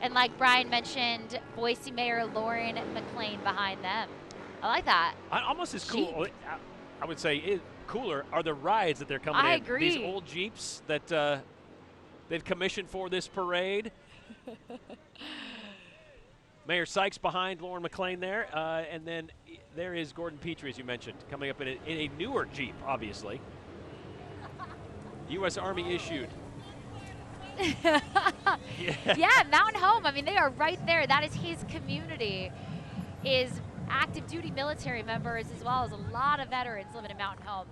And like Brian mentioned, Boise Mayor Lauren McLean behind them. I like that. Almost as cool, I would say, cooler are the rides that they're coming in. I agree. These old Jeeps that they've commissioned for this parade. Mayor Sykes behind Lauren McLean there. And then there is Gordon Petrie, as you mentioned, coming up in a newer Jeep, obviously. U.S. Army issued. Yeah, Mountain Home. I mean, they are right there. That is his community, is active duty military members as well as a lot of veterans living in Mountain Home.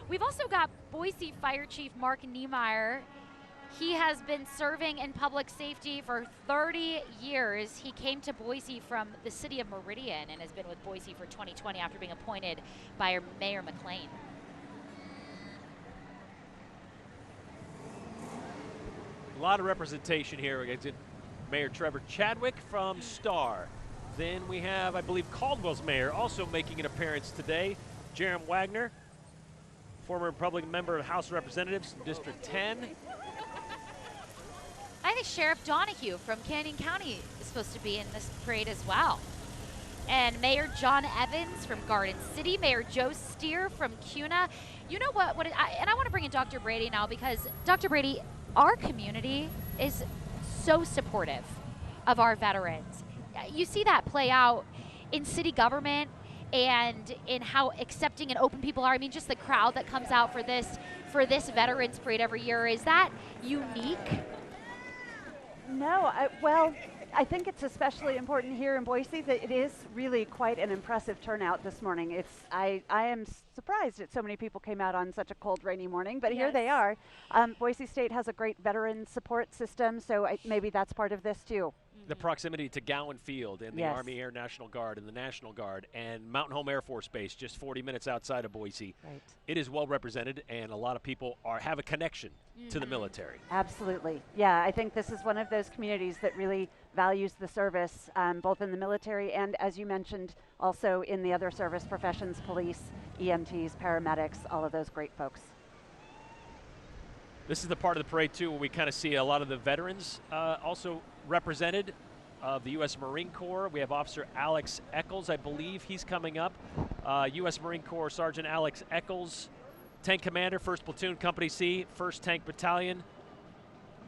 We've also got Boise Fire Chief Mark Niemeyer. He has been serving in public safety for 30 years. He came to Boise from the city of Meridian and has been with Boise for 2020 after being appointed by Mayor McLean. A lot of representation here. We got Mayor Trevor Chadwick from Star. Then we have, I believe, Caldwell's mayor also making an appearance today, Jerem Wagner, former Republican member of House of Representatives, District 10. I think Sheriff Donahue from Canyon County is supposed to be in this parade as well. And Mayor John Evans from Garden City, Mayor Joe Steer from Kuna. You know what? And I want to bring in Dr. Brady now, because Dr. Brady, our community is so supportive of our veterans. You see that play out in city government and in how accepting and open people are. I mean, just the crowd that comes out for this Veterans Parade every year. Is that unique? No, well, I think it's especially important here in Boise that it is really quite an impressive turnout this morning. I am surprised that so many people came out on such a cold, rainy morning, but here they are. Boise State has a great veteran support system, so maybe that's part of this too. The proximity to Gowan Field and the Army Air National Guard and the National Guard and Mountain Home Air Force Base just 40 minutes outside of Boise. Right. It is well represented, and a lot of people have a connection to the military. Absolutely. Yeah, I think this is one of those communities that really values the service, both in the military and, as you mentioned, also in the other service professions, police, EMTs, paramedics, all of those great folks. This is the part of the parade, too, where we kind of see a lot of the veterans also represented of the U.S. Marine Corps. We have Officer Alex Eccles, I believe he's coming up. U.S. Marine Corps Sergeant Alex Eccles, Tank Commander, 1st Platoon, Company C, 1st Tank Battalion,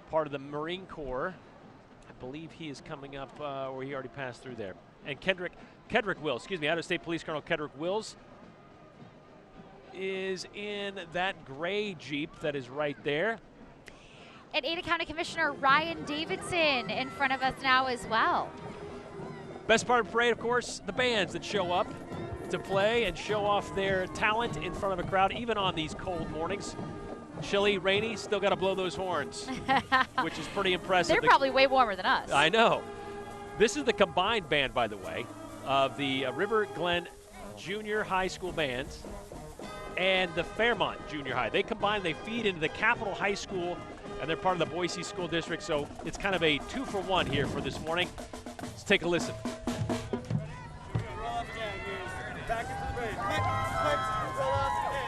part of the Marine Corps. I believe he is coming up, or he already passed through there. And Kedrick Wills, Idaho State Police Colonel Kedrick Wills, is in that gray Jeep that is right there. And Ada County Commissioner Ryan Davidson in front of us now as well. Best part of the parade, of course, the bands that show up to play and show off their talent in front of a crowd, even on these cold mornings. Chilly, rainy, still got to blow those horns, which is pretty impressive. They're probably way warmer than us. I know. This is the combined band, by the way, of the River Glen Junior High School bands and the Fairmont Junior High. They combine, they feed into the Capitol High School, and they're part of the Boise School District, so it's kind of a 2-for-1 here for this morning. Let's take a listen. Back into the base. Flex, roll off the hand.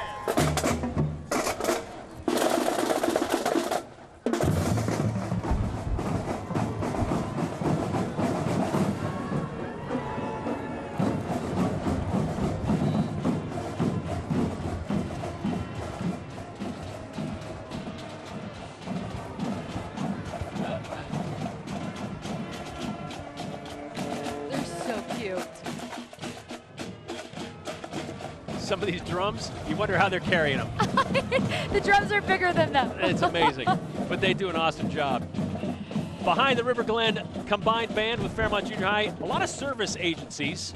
They're so cute. Some of these drums, you wonder how they're carrying them. The drums are bigger than them. It's amazing, but they do an awesome job. Behind the River Glen combined band with Fairmont Junior High, a lot of service agencies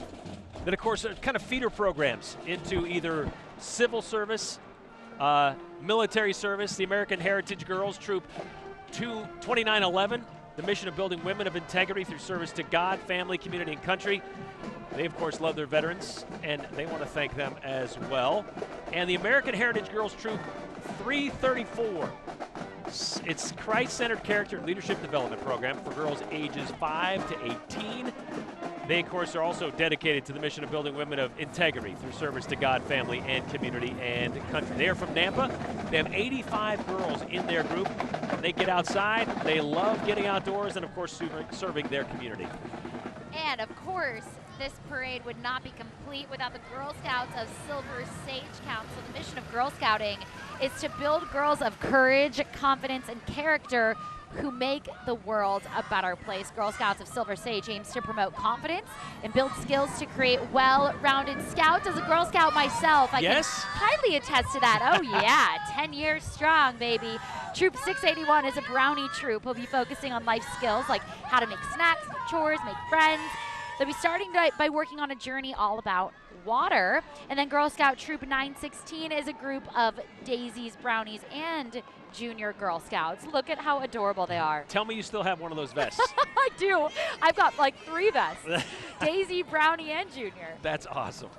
that, of course, are kind of feeder programs into either civil service, military service, the American Heritage Girls Troop 2911, the mission of building women of integrity through service to God, family, community, and country. They, of course, love their veterans, and they want to thank them as well. And the American Heritage Girls Troop 334. It's Christ-centered character and leadership development program for girls ages 5 to 18. They, of course, are also dedicated to the mission of building women of integrity through service to God, family, and community and country. They are from Nampa. They have 85 girls in their group. They get outside. They love getting outdoors and, of course, serving their community. And, of course, this parade would not be complete without the Girl Scouts of Silver Sage Council. The mission of Girl Scouting is to build girls of courage, confidence, and character who make the world a better place. Girl Scouts of Silver Sage aims to promote confidence and build skills to create well-rounded scouts. As a Girl Scout myself, I can highly attest to that. Oh yeah, 10 years strong, baby. Troop 681 is a brownie troop. We'll be focusing on life skills like how to make snacks, make chores, make friends. They'll be starting by working on a journey all about water. And then Girl Scout Troop 916 is a group of daisies, brownies, and junior Girl Scouts. Look at how adorable they are. Tell me you still have one of those vests. I do. I've got like 3 vests. Daisy, brownie, and junior. That's awesome.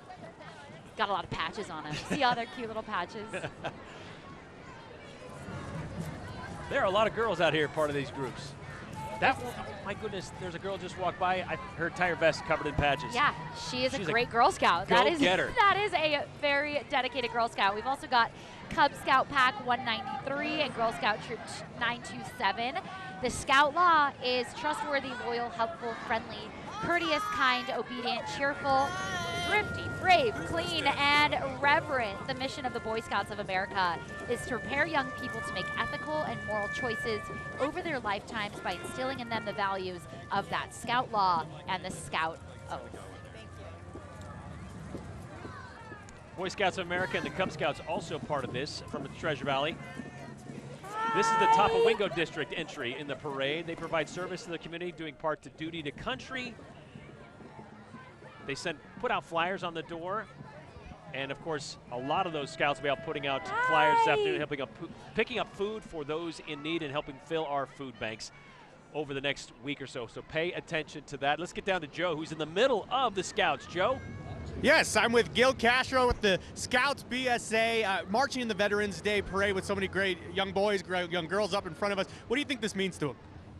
Got a lot of patches on them. See all their cute little patches? There are a lot of girls out here part of these groups. That one, oh my goodness, there's a girl just walked by. Her entire vest covered in patches. Yeah, she's a great a Girl Scout. That is go-getter. That is a very dedicated Girl Scout. We've also got Cub Scout Pack 193 and Girl Scout Troop 927. The Scout Law is trustworthy, loyal, helpful, friendly, courteous, kind, obedient, cheerful, thrifty, brave, clean, and reverent. The mission of the Boy Scouts of America is to prepare young people to make ethical and moral choices over their lifetimes by instilling in them the values of that Scout Law and the Scout Oath. Boy Scouts of America and the Cub Scouts also part of this from the Treasure Valley. This is the Topawingo District entry in the parade. They provide service to the community, doing part to duty to country. They put out flyers on the door. And of course, a lot of those scouts will be out putting out flyers this afternoon, picking up food for those in need and helping fill our food banks over the next week or so. So pay attention to that. Let's get down to Joe, who's in the middle of the Scouts. Joe? Yes, I'm with Gil Castro with the Scouts BSA, marching in the Veterans Day Parade with so many great young boys, great young girls up in front of us. What do you think this means to them?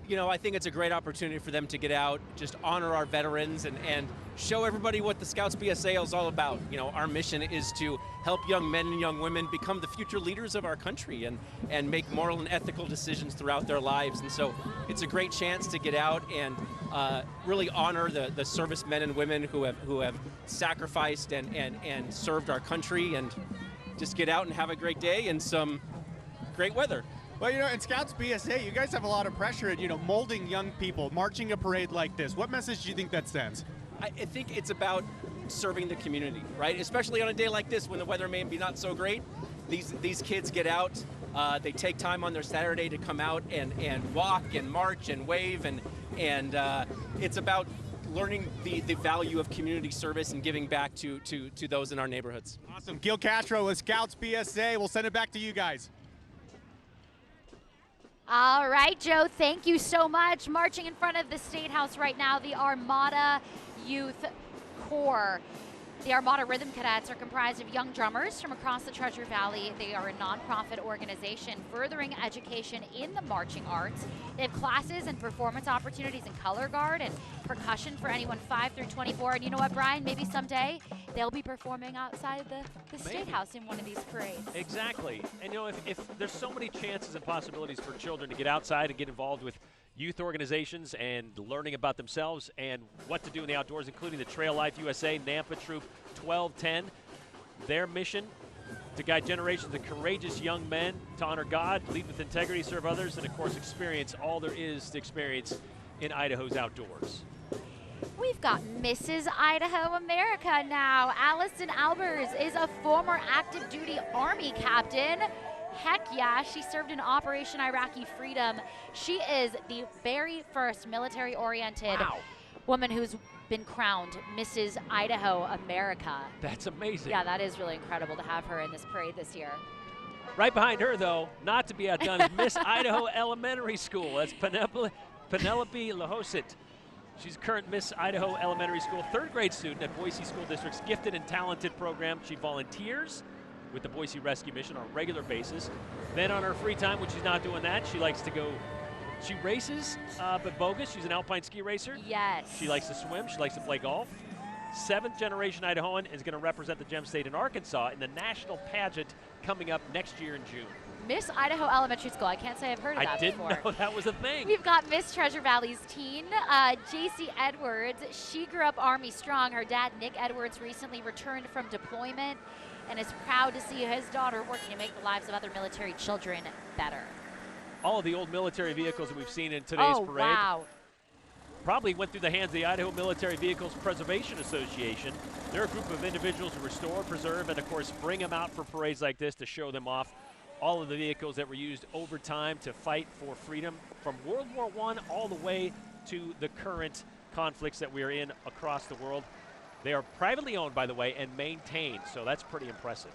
You know, I think it's a great opportunity for them to get out, just honor our veterans and show everybody what the Scouts BSA is all about. You know, our mission is to help young men and young women become the future leaders of our country and make moral and ethical decisions throughout their lives. And so it's a great chance to get out and really honor the servicemen and women who have sacrificed and served our country, and just get out and have a great day and some great weather. Well, you know, in Scouts BSA, you guys have a lot of pressure at, molding young people, marching a parade like this. What message do you think that sends? I think it's about serving the community, right? Especially on a day like this when the weather may be not so great. These kids get out, they take time on their Saturday to come out and walk and march and wave, and it's about learning the value of community service and giving back to those in our neighborhoods. Awesome. Gil Castro with Scouts BSA. We'll send it back to you guys. All right, Joe, thank you so much. Marching in front of the State House right now, the Armada Youth Corps. The Armada Rhythm Cadets are comprised of young drummers from across the Treasure Valley. They are a nonprofit organization furthering education in the marching arts. They have classes and performance opportunities in color guard and percussion for anyone 5 through 24. And you know what, Brian? Maybe someday they'll be performing outside the State House in one of these parades. Exactly. And you know, if there's so many chances and possibilities for children to get outside and get involved with youth organizations and learning about themselves and what to do in the outdoors, including the Trail Life USA Nampa Troop 1210. Their mission to guide generations of courageous young men to honor God, lead with integrity, serve others, and of course experience all there is to experience in Idaho's outdoors. We've got Mrs. Idaho America now. Allison Albers is a former active duty Army captain. Heck yeah, she served in Operation Iraqi Freedom. She is the very first military-oriented woman who's been crowned Mrs. Idaho America. That's amazing. Yeah, that is really incredible to have her in this parade this year. Right behind her, though, not to be outdone, is Miss Idaho Elementary School. That's Penelope Lahosit. She's current Miss Idaho Elementary School, third grade student at Boise School District's Gifted and Talented program. She volunteers with the Boise Rescue Mission on a regular basis. Then on her free time, when she's not doing that, she likes to go, she races, but bogus. She's an alpine ski racer. Yes. She likes to swim. She likes to play golf. 7th generation Idahoan is going to represent the Gem State in Arkansas in the national pageant coming up next year in June. Miss Idaho Elementary School. I can't say I've heard of that before. I didn't know that was a thing. We've got Miss Treasure Valley's teen, JC Edwards. She grew up Army strong. Her dad, Nick Edwards, recently returned from deployment and is proud to see his daughter working to make the lives of other military children better. All of the old military vehicles that we've seen in today's parade probably went through the hands of the Idaho Military Vehicles Preservation Association. They're a group of individuals who restore, preserve, and of course bring them out for parades like this to show them off. All of the vehicles that were used over time to fight for freedom from World War I all the way to the current conflicts that we are in across the world. They are privately owned, by the way, and maintained, so that's pretty impressive.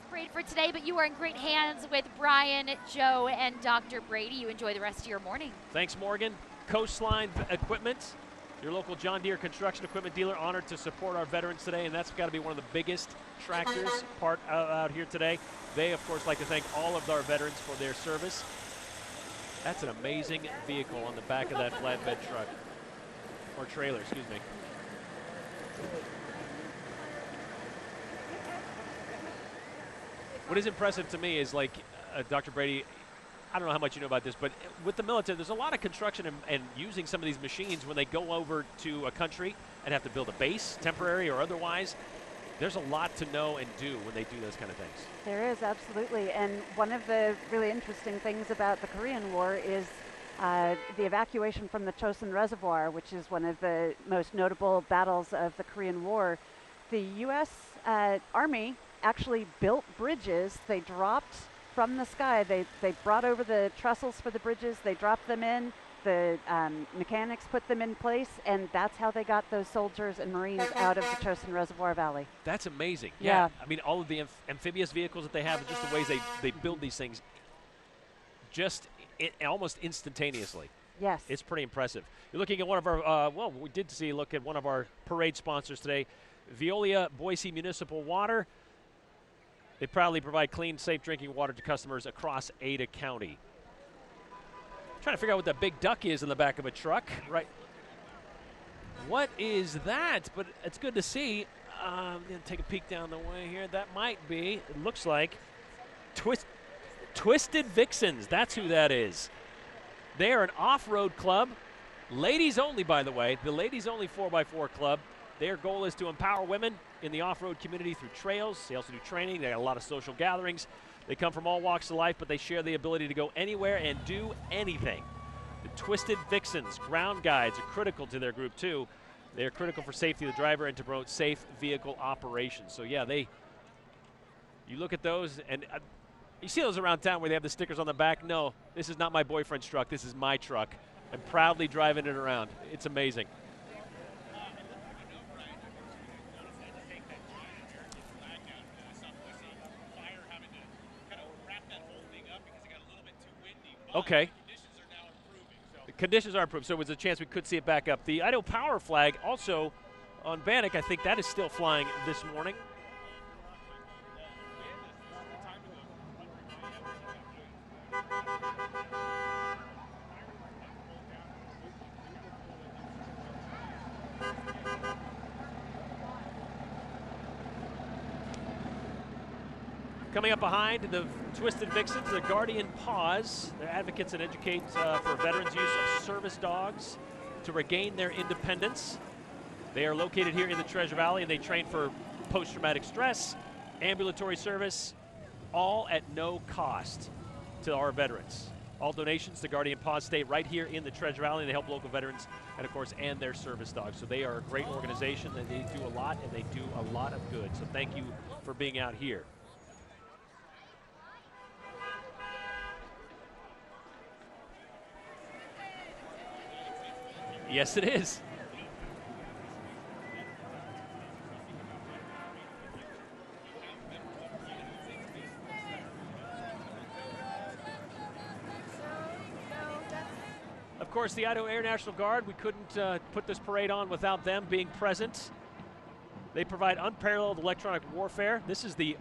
Parade for today, but you are in great hands with Brian, Joe, and Dr. Brady. You enjoy the rest of your morning. Thanks, Morgan. Coastline Equipment, your local John Deere construction equipment dealer, honored to support our veterans today, and that's got to be one of the biggest tractors out here today. They, of course, like to thank all of our veterans for their service. That's an amazing vehicle on the back of that flatbed truck, or trailer, excuse me. What is impressive to me is, like, Dr. Brady, I don't know how much you know about this, but with the military, there's a lot of construction and using some of these machines when they go over to a country and have to build a base, temporary or otherwise. There's a lot to know and do when they do those kind of things. There is, absolutely. And one of the really interesting things about the Korean War is the evacuation from the Chosin Reservoir, which is one of the most notable battles of the Korean War. The U.S. Army actually built bridges. They dropped from the sky. They brought over the trestles for the bridges. They dropped them in. The mechanics put them in place, and that's how they got those soldiers and Marines out of the Chosin Reservoir Valley. That's amazing. Yeah. I mean, all of the amphibious vehicles that they have, and just the ways they build these things just almost instantaneously. Yes. It's pretty impressive. You're looking at one of our, well, we did see a look at one of our parade sponsors today, Veolia Boise Municipal Water. They proudly provide clean, safe drinking water to customers across Ada County. Trying to figure out what that big duck is in the back of a truck, right? What is that? But it's good to see. I'm going to take a peek down the way here. That might be, it looks like, Twisted Vixens. That's who that is. They are an off-road club. Ladies only, by the way. The ladies only 4x4 club. Their goal is to empower women in the off-road community through trails. They also do training. They got a lot of social gatherings. They come from all walks of life, but they share the ability to go anywhere and do anything. The Twisted Vixens, ground guides, are critical to their group too. They are critical for safety of the driver and to promote safe vehicle operations. So yeah, you look at those, and you see those around town where they have the stickers on the back. No, this is not my boyfriend's truck. This is my truck. I'm proudly driving it around. It's amazing. Okay. The conditions are improved, so it was a chance we could see it back up. The Idaho Power flag also on Bannock, I think that is still flying this morning. Coming up behind the Twisted Vixens, the Guardian Paws. They're advocates and educate for veterans' use of service dogs to regain their independence. They are located here in the Treasure Valley, and they train for post-traumatic stress, ambulatory service, all at no cost to our veterans. All donations to Guardian Paws stay right here in the Treasure Valley, and they help local veterans and, of course, and their service dogs. So they are a great organization, and they do a lot, and they do a lot of good. So thank you for being out here. Yes, it is. Of course, the Idaho Air National Guard, we couldn't put this parade on without them being present. They provide unparalleled electronic warfare. This is the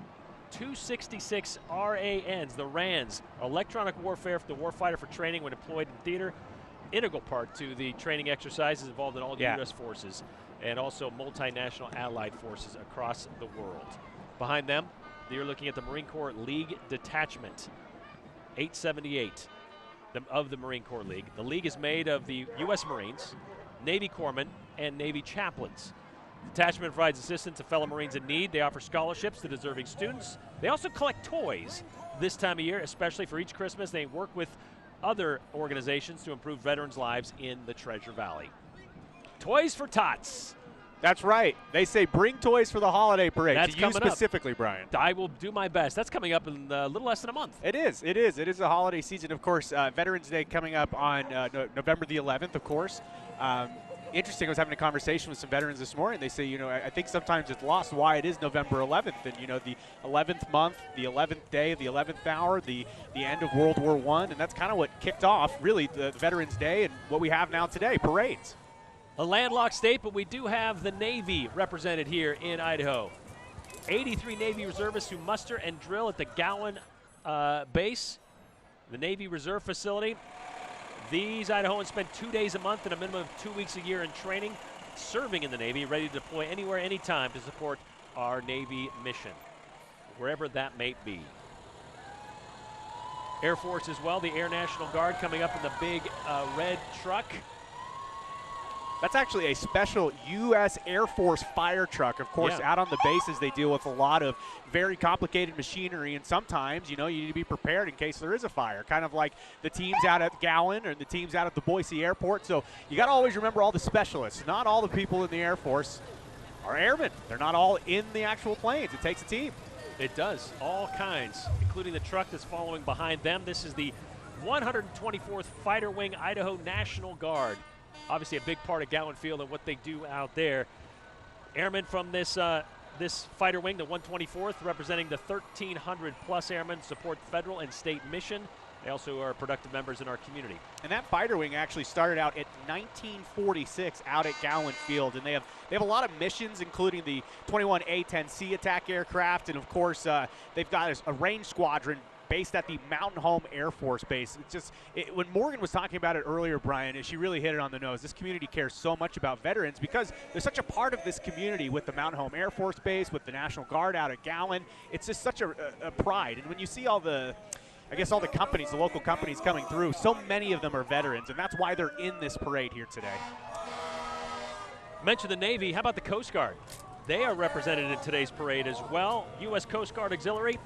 266 RANs, the RANs, electronic warfare for the warfighter for training when deployed in theater. Integral part to the training exercises involved in all the U.S. forces and also multinational allied forces across the world. Behind them, you're looking at the Marine Corps League Detachment, 878 of the Marine Corps League. The League is made of the U.S. Marines, Navy corpsmen, and Navy chaplains. The detachment provides assistance to fellow Marines in need. They offer scholarships to deserving students. They also collect toys this time of year, especially for each Christmas. They work with other organizations to improve veterans' lives in the Treasure Valley. Toys for Tots. That's right. They say bring toys for the holiday parade. That's to you coming specifically, up. Brian. I will do my best. That's coming up in a little less than a month. It is. It is. It is the holiday season. Of course, Veterans Day coming up on November the 11th, of course. Interesting, I was having a conversation with some veterans this morning. They say, I think sometimes it's lost why it is November 11th. And, the 11th month, the 11th day, the 11th hour, the end of World War I. And that's kind of what kicked off, really, the Veterans Day and what we have now today, parades. A landlocked state, but we do have the Navy represented here in Idaho. 83 Navy reservists who muster and drill at the Gowan base, the Navy Reserve Facility. These Idahoans spend 2 days a month and a minimum of 2 weeks a year in training, serving in the Navy, ready to deploy anywhere, anytime to support our Navy mission, wherever that may be. Air Force as well, the Air National Guard coming up in the big red truck. That's actually a special U.S. Air Force fire truck. Of course, out on the bases, they deal with a lot of very complicated machinery, and sometimes, you need to be prepared in case there is a fire, kind of like the teams out at Gowan or the teams out at the Boise airport. So you got to always remember all the specialists. Not all the people in the Air Force are airmen. They're not all in the actual planes. It takes a team. It does, all kinds, including the truck that's following behind them. This is the 124th Fighter Wing Idaho National Guard. Obviously a big part of Gowan Field and what they do out there. Airmen from this fighter wing, the 124th, representing the 1,300 plus airmen, support federal and state mission. They also are productive members in our community. And that fighter wing actually started out at 1946 out at Gowan Field, and they have a lot of missions, including the 21 A-10C attack aircraft, and of course they've got a range squadron based at the Mountain Home Air Force Base. It's just, when Morgan was talking about it earlier, Brian, she really hit it on the nose. This community cares so much about veterans because they're such a part of this community with the Mountain Home Air Force Base, with the National Guard out at Gowan. It's just such a pride. And when you see all the companies, the local companies coming through, so many of them are veterans, and that's why they're in this parade here today. Mention the Navy. How about the Coast Guard? They are represented in today's parade as well. U.S. Coast Guard Auxiliary.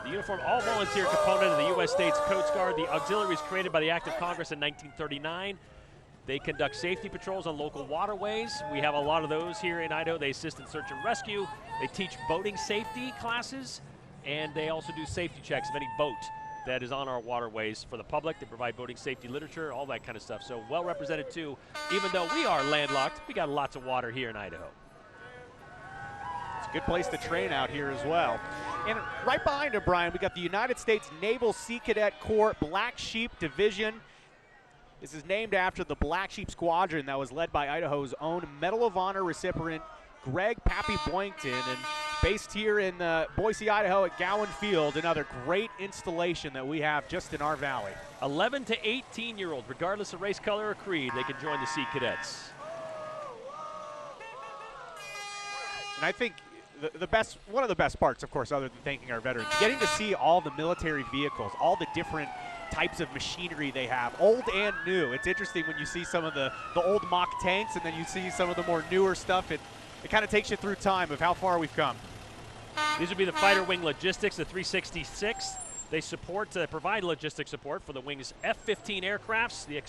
The uniform, all volunteer component of the U.S. States Coast Guard. The auxiliary was created by the Act of Congress in 1939. They conduct safety patrols on local waterways. We have a lot of those here in Idaho. They assist in search and rescue. They teach boating safety classes, and they also do safety checks of any boat that is on our waterways for the public. They provide boating safety literature, all that kind of stuff. So well represented too. Even though we are landlocked, we got lots of water here in Idaho. It's a good place to train out here as well. And right behind him, Brian, we got the United States Naval Sea Cadet Corps Black Sheep Division. This is named after the Black Sheep Squadron that was led by Idaho's own Medal of Honor recipient Greg Pappy Boynton, and based here in Boise, Idaho at Gowan Field, another great installation that we have just in our valley. 11 to 18-year-olds, regardless of race, color, or creed, they can join the Sea Cadets. And I think one of the best parts, of course, other than thanking our veterans, getting to see all the military vehicles, all the different types of machinery they have, old and new. It's interesting when you see some of the old mock tanks and then you see some of the more newer stuff. It kind of takes you through time of how far we've come. These would be the fighter wing logistics, the 366. They provide logistic support for the wing's F-15 aircrafts, the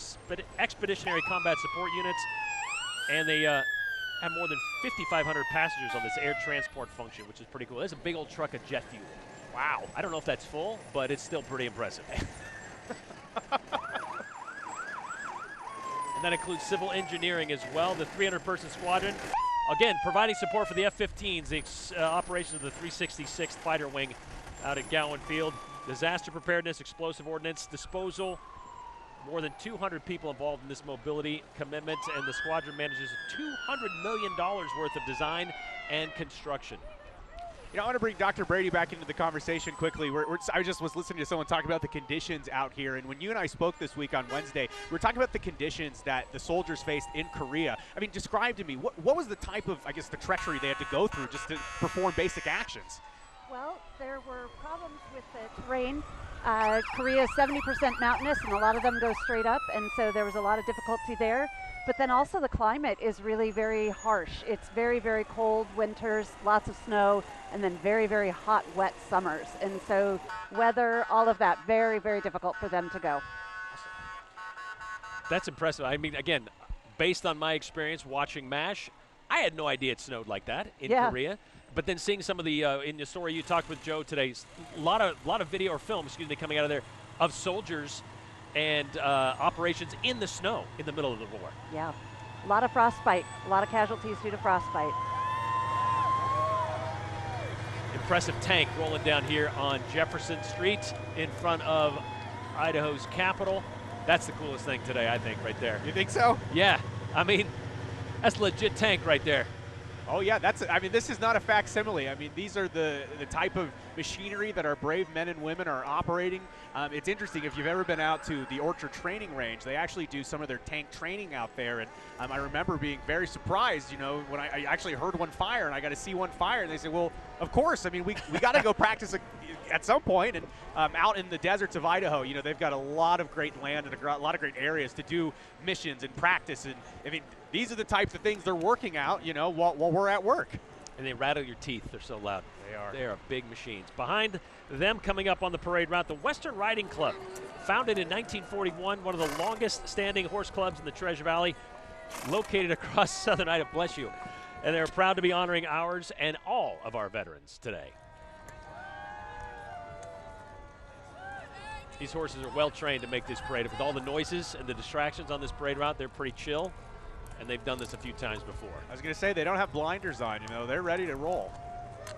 expeditionary combat support units, and they have more than 5,500 passengers on this air transport function, which is pretty cool. There's a big old truck of jet fuel. Wow. I don't know if that's full, but it's still pretty impressive. And that includes civil engineering as well. The 300-person squadron, again, providing support for the F-15s, the operations of the 366th Fighter Wing out at Gowan Field. Disaster preparedness, explosive ordnance disposal. More than 200 people involved in this mobility commitment, and the squadron manages $200 million worth of design and construction. You know, I want to bring Dr. Brady back into the conversation quickly. I just was listening to someone talk about the conditions out here, and when you and I spoke this week on Wednesday, we were talking about the conditions that the soldiers faced in Korea. I mean, describe to me, what was the type of, I guess, the treachery they had to go through just to perform basic actions? Well, there were problems with the terrain. Korea is 70% mountainous, and a lot of them go straight up, and so there was a lot of difficulty there. But then also the climate is really very harsh. It's very, very cold winters, lots of snow, and then very, very hot, wet summers. And so weather, all of that, very, very difficult for them to go. That's impressive. I mean, again, based on my experience watching MASH, I had no idea it snowed like that in Korea. But then seeing some of the, in the story you talked with Joe today, a lot of video or film, coming out of there of soldiers and operations in the snow in the middle of the war. Yeah, a lot of frostbite, a lot of casualties due to frostbite. Impressive tank rolling down here on Jefferson Street in front of Idaho's Capitol. That's the coolest thing today, I think, right there. You think so? Yeah, I mean, that's a legit tank right there. Oh yeah, I mean, this is not a facsimile. I mean, these are the type of machinery that our brave men and women are operating. It's interesting, if you've ever been out to the Orchard Training Range, they actually do some of their tank training out there. And I remember being very surprised, you know, when I actually heard one fire and I got to see one fire. And they said, well, of course, I mean, we got to go practice at some point. And out in the deserts of Idaho, you know, they've got a lot of great land and a lot of great areas to do missions and practice. And I mean, these are the types of things they're working out, you know, while we're at work. And they rattle your teeth. They're so loud. They are. They are big machines. Behind them, coming up on the parade route, the Western Riding Club, founded in 1941, one of the longest standing horse clubs in the Treasure Valley, located across southern Idaho. Bless you. And they're proud to be honoring ours and all of our veterans today. These horses are well trained to make this parade. With all the noises and the distractions on this parade route, they're pretty chill. And they've done this a few times before. I was going to say, they don't have blinders on, you know, they're ready to roll.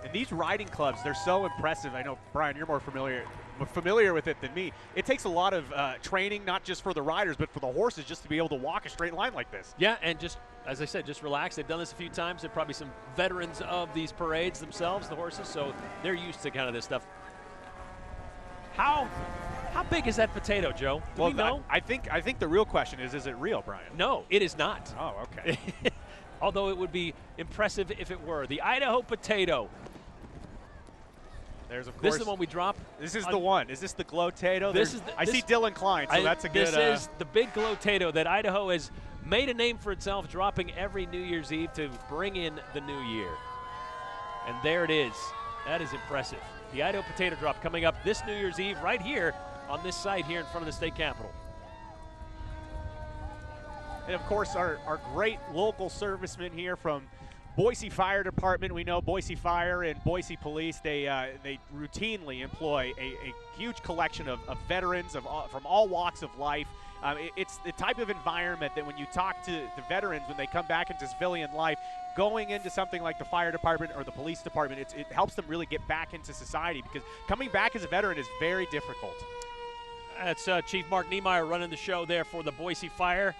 And these riding clubs, they're so impressive. I know, Brian, you're more familiar with it than me. It takes a lot of training, not just for the riders, but for the horses, just to be able to walk a straight line like this. Yeah, and just, as I said, just relax. They've done this a few times. They're probably some veterans of these parades themselves, the horses, so they're used to kind of this stuff. How big is that potato, Joe? Do we know? I think the real question is it real, Brian? No, it is not. Oh, okay. Although it would be impressive if it were. The Idaho potato. There's, of course. This is the one we drop. This is the one. Is this the glow-tato? I see Dylan Klein, so that's a good. This is the big glow-tato that Idaho has made a name for itself, dropping every New Year's Eve to bring in the new year. And there it is. That is impressive. the Idaho Potato Drop coming up this New Year's Eve right here on this site here in front of the state capitol. And of course, our great local servicemen here from Boise Fire Department. We know Boise Fire and Boise Police, they routinely employ a huge collection of veterans from all walks of life. It's the type of environment that when you talk to the veterans, when they come back into civilian life, going into something like the fire department or the police department, it helps them really get back into society, because coming back as a veteran is very difficult. That's Chief Mark Niemeyer running the show there for the Boise Fire.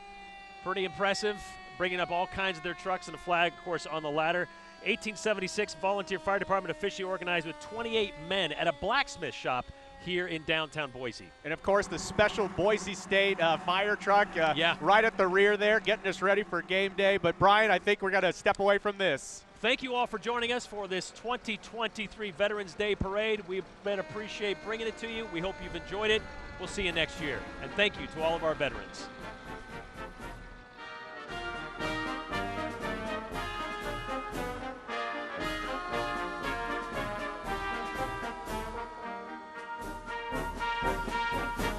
Pretty impressive, bringing up all kinds of their trucks and a flag, of course, on the ladder. 1876 volunteer fire department officially organized with 28 men at a blacksmith shop here in downtown Boise. And of course, the special Boise State fire truck right at the rear there, getting us ready for game day. But Brian, I think we're going to step away from this. Thank you all for joining us for this 2023 Veterans Day Parade. We've been appreciate bringing it to you. We hope you've enjoyed it. We'll see you next year. And thank you to all of our veterans.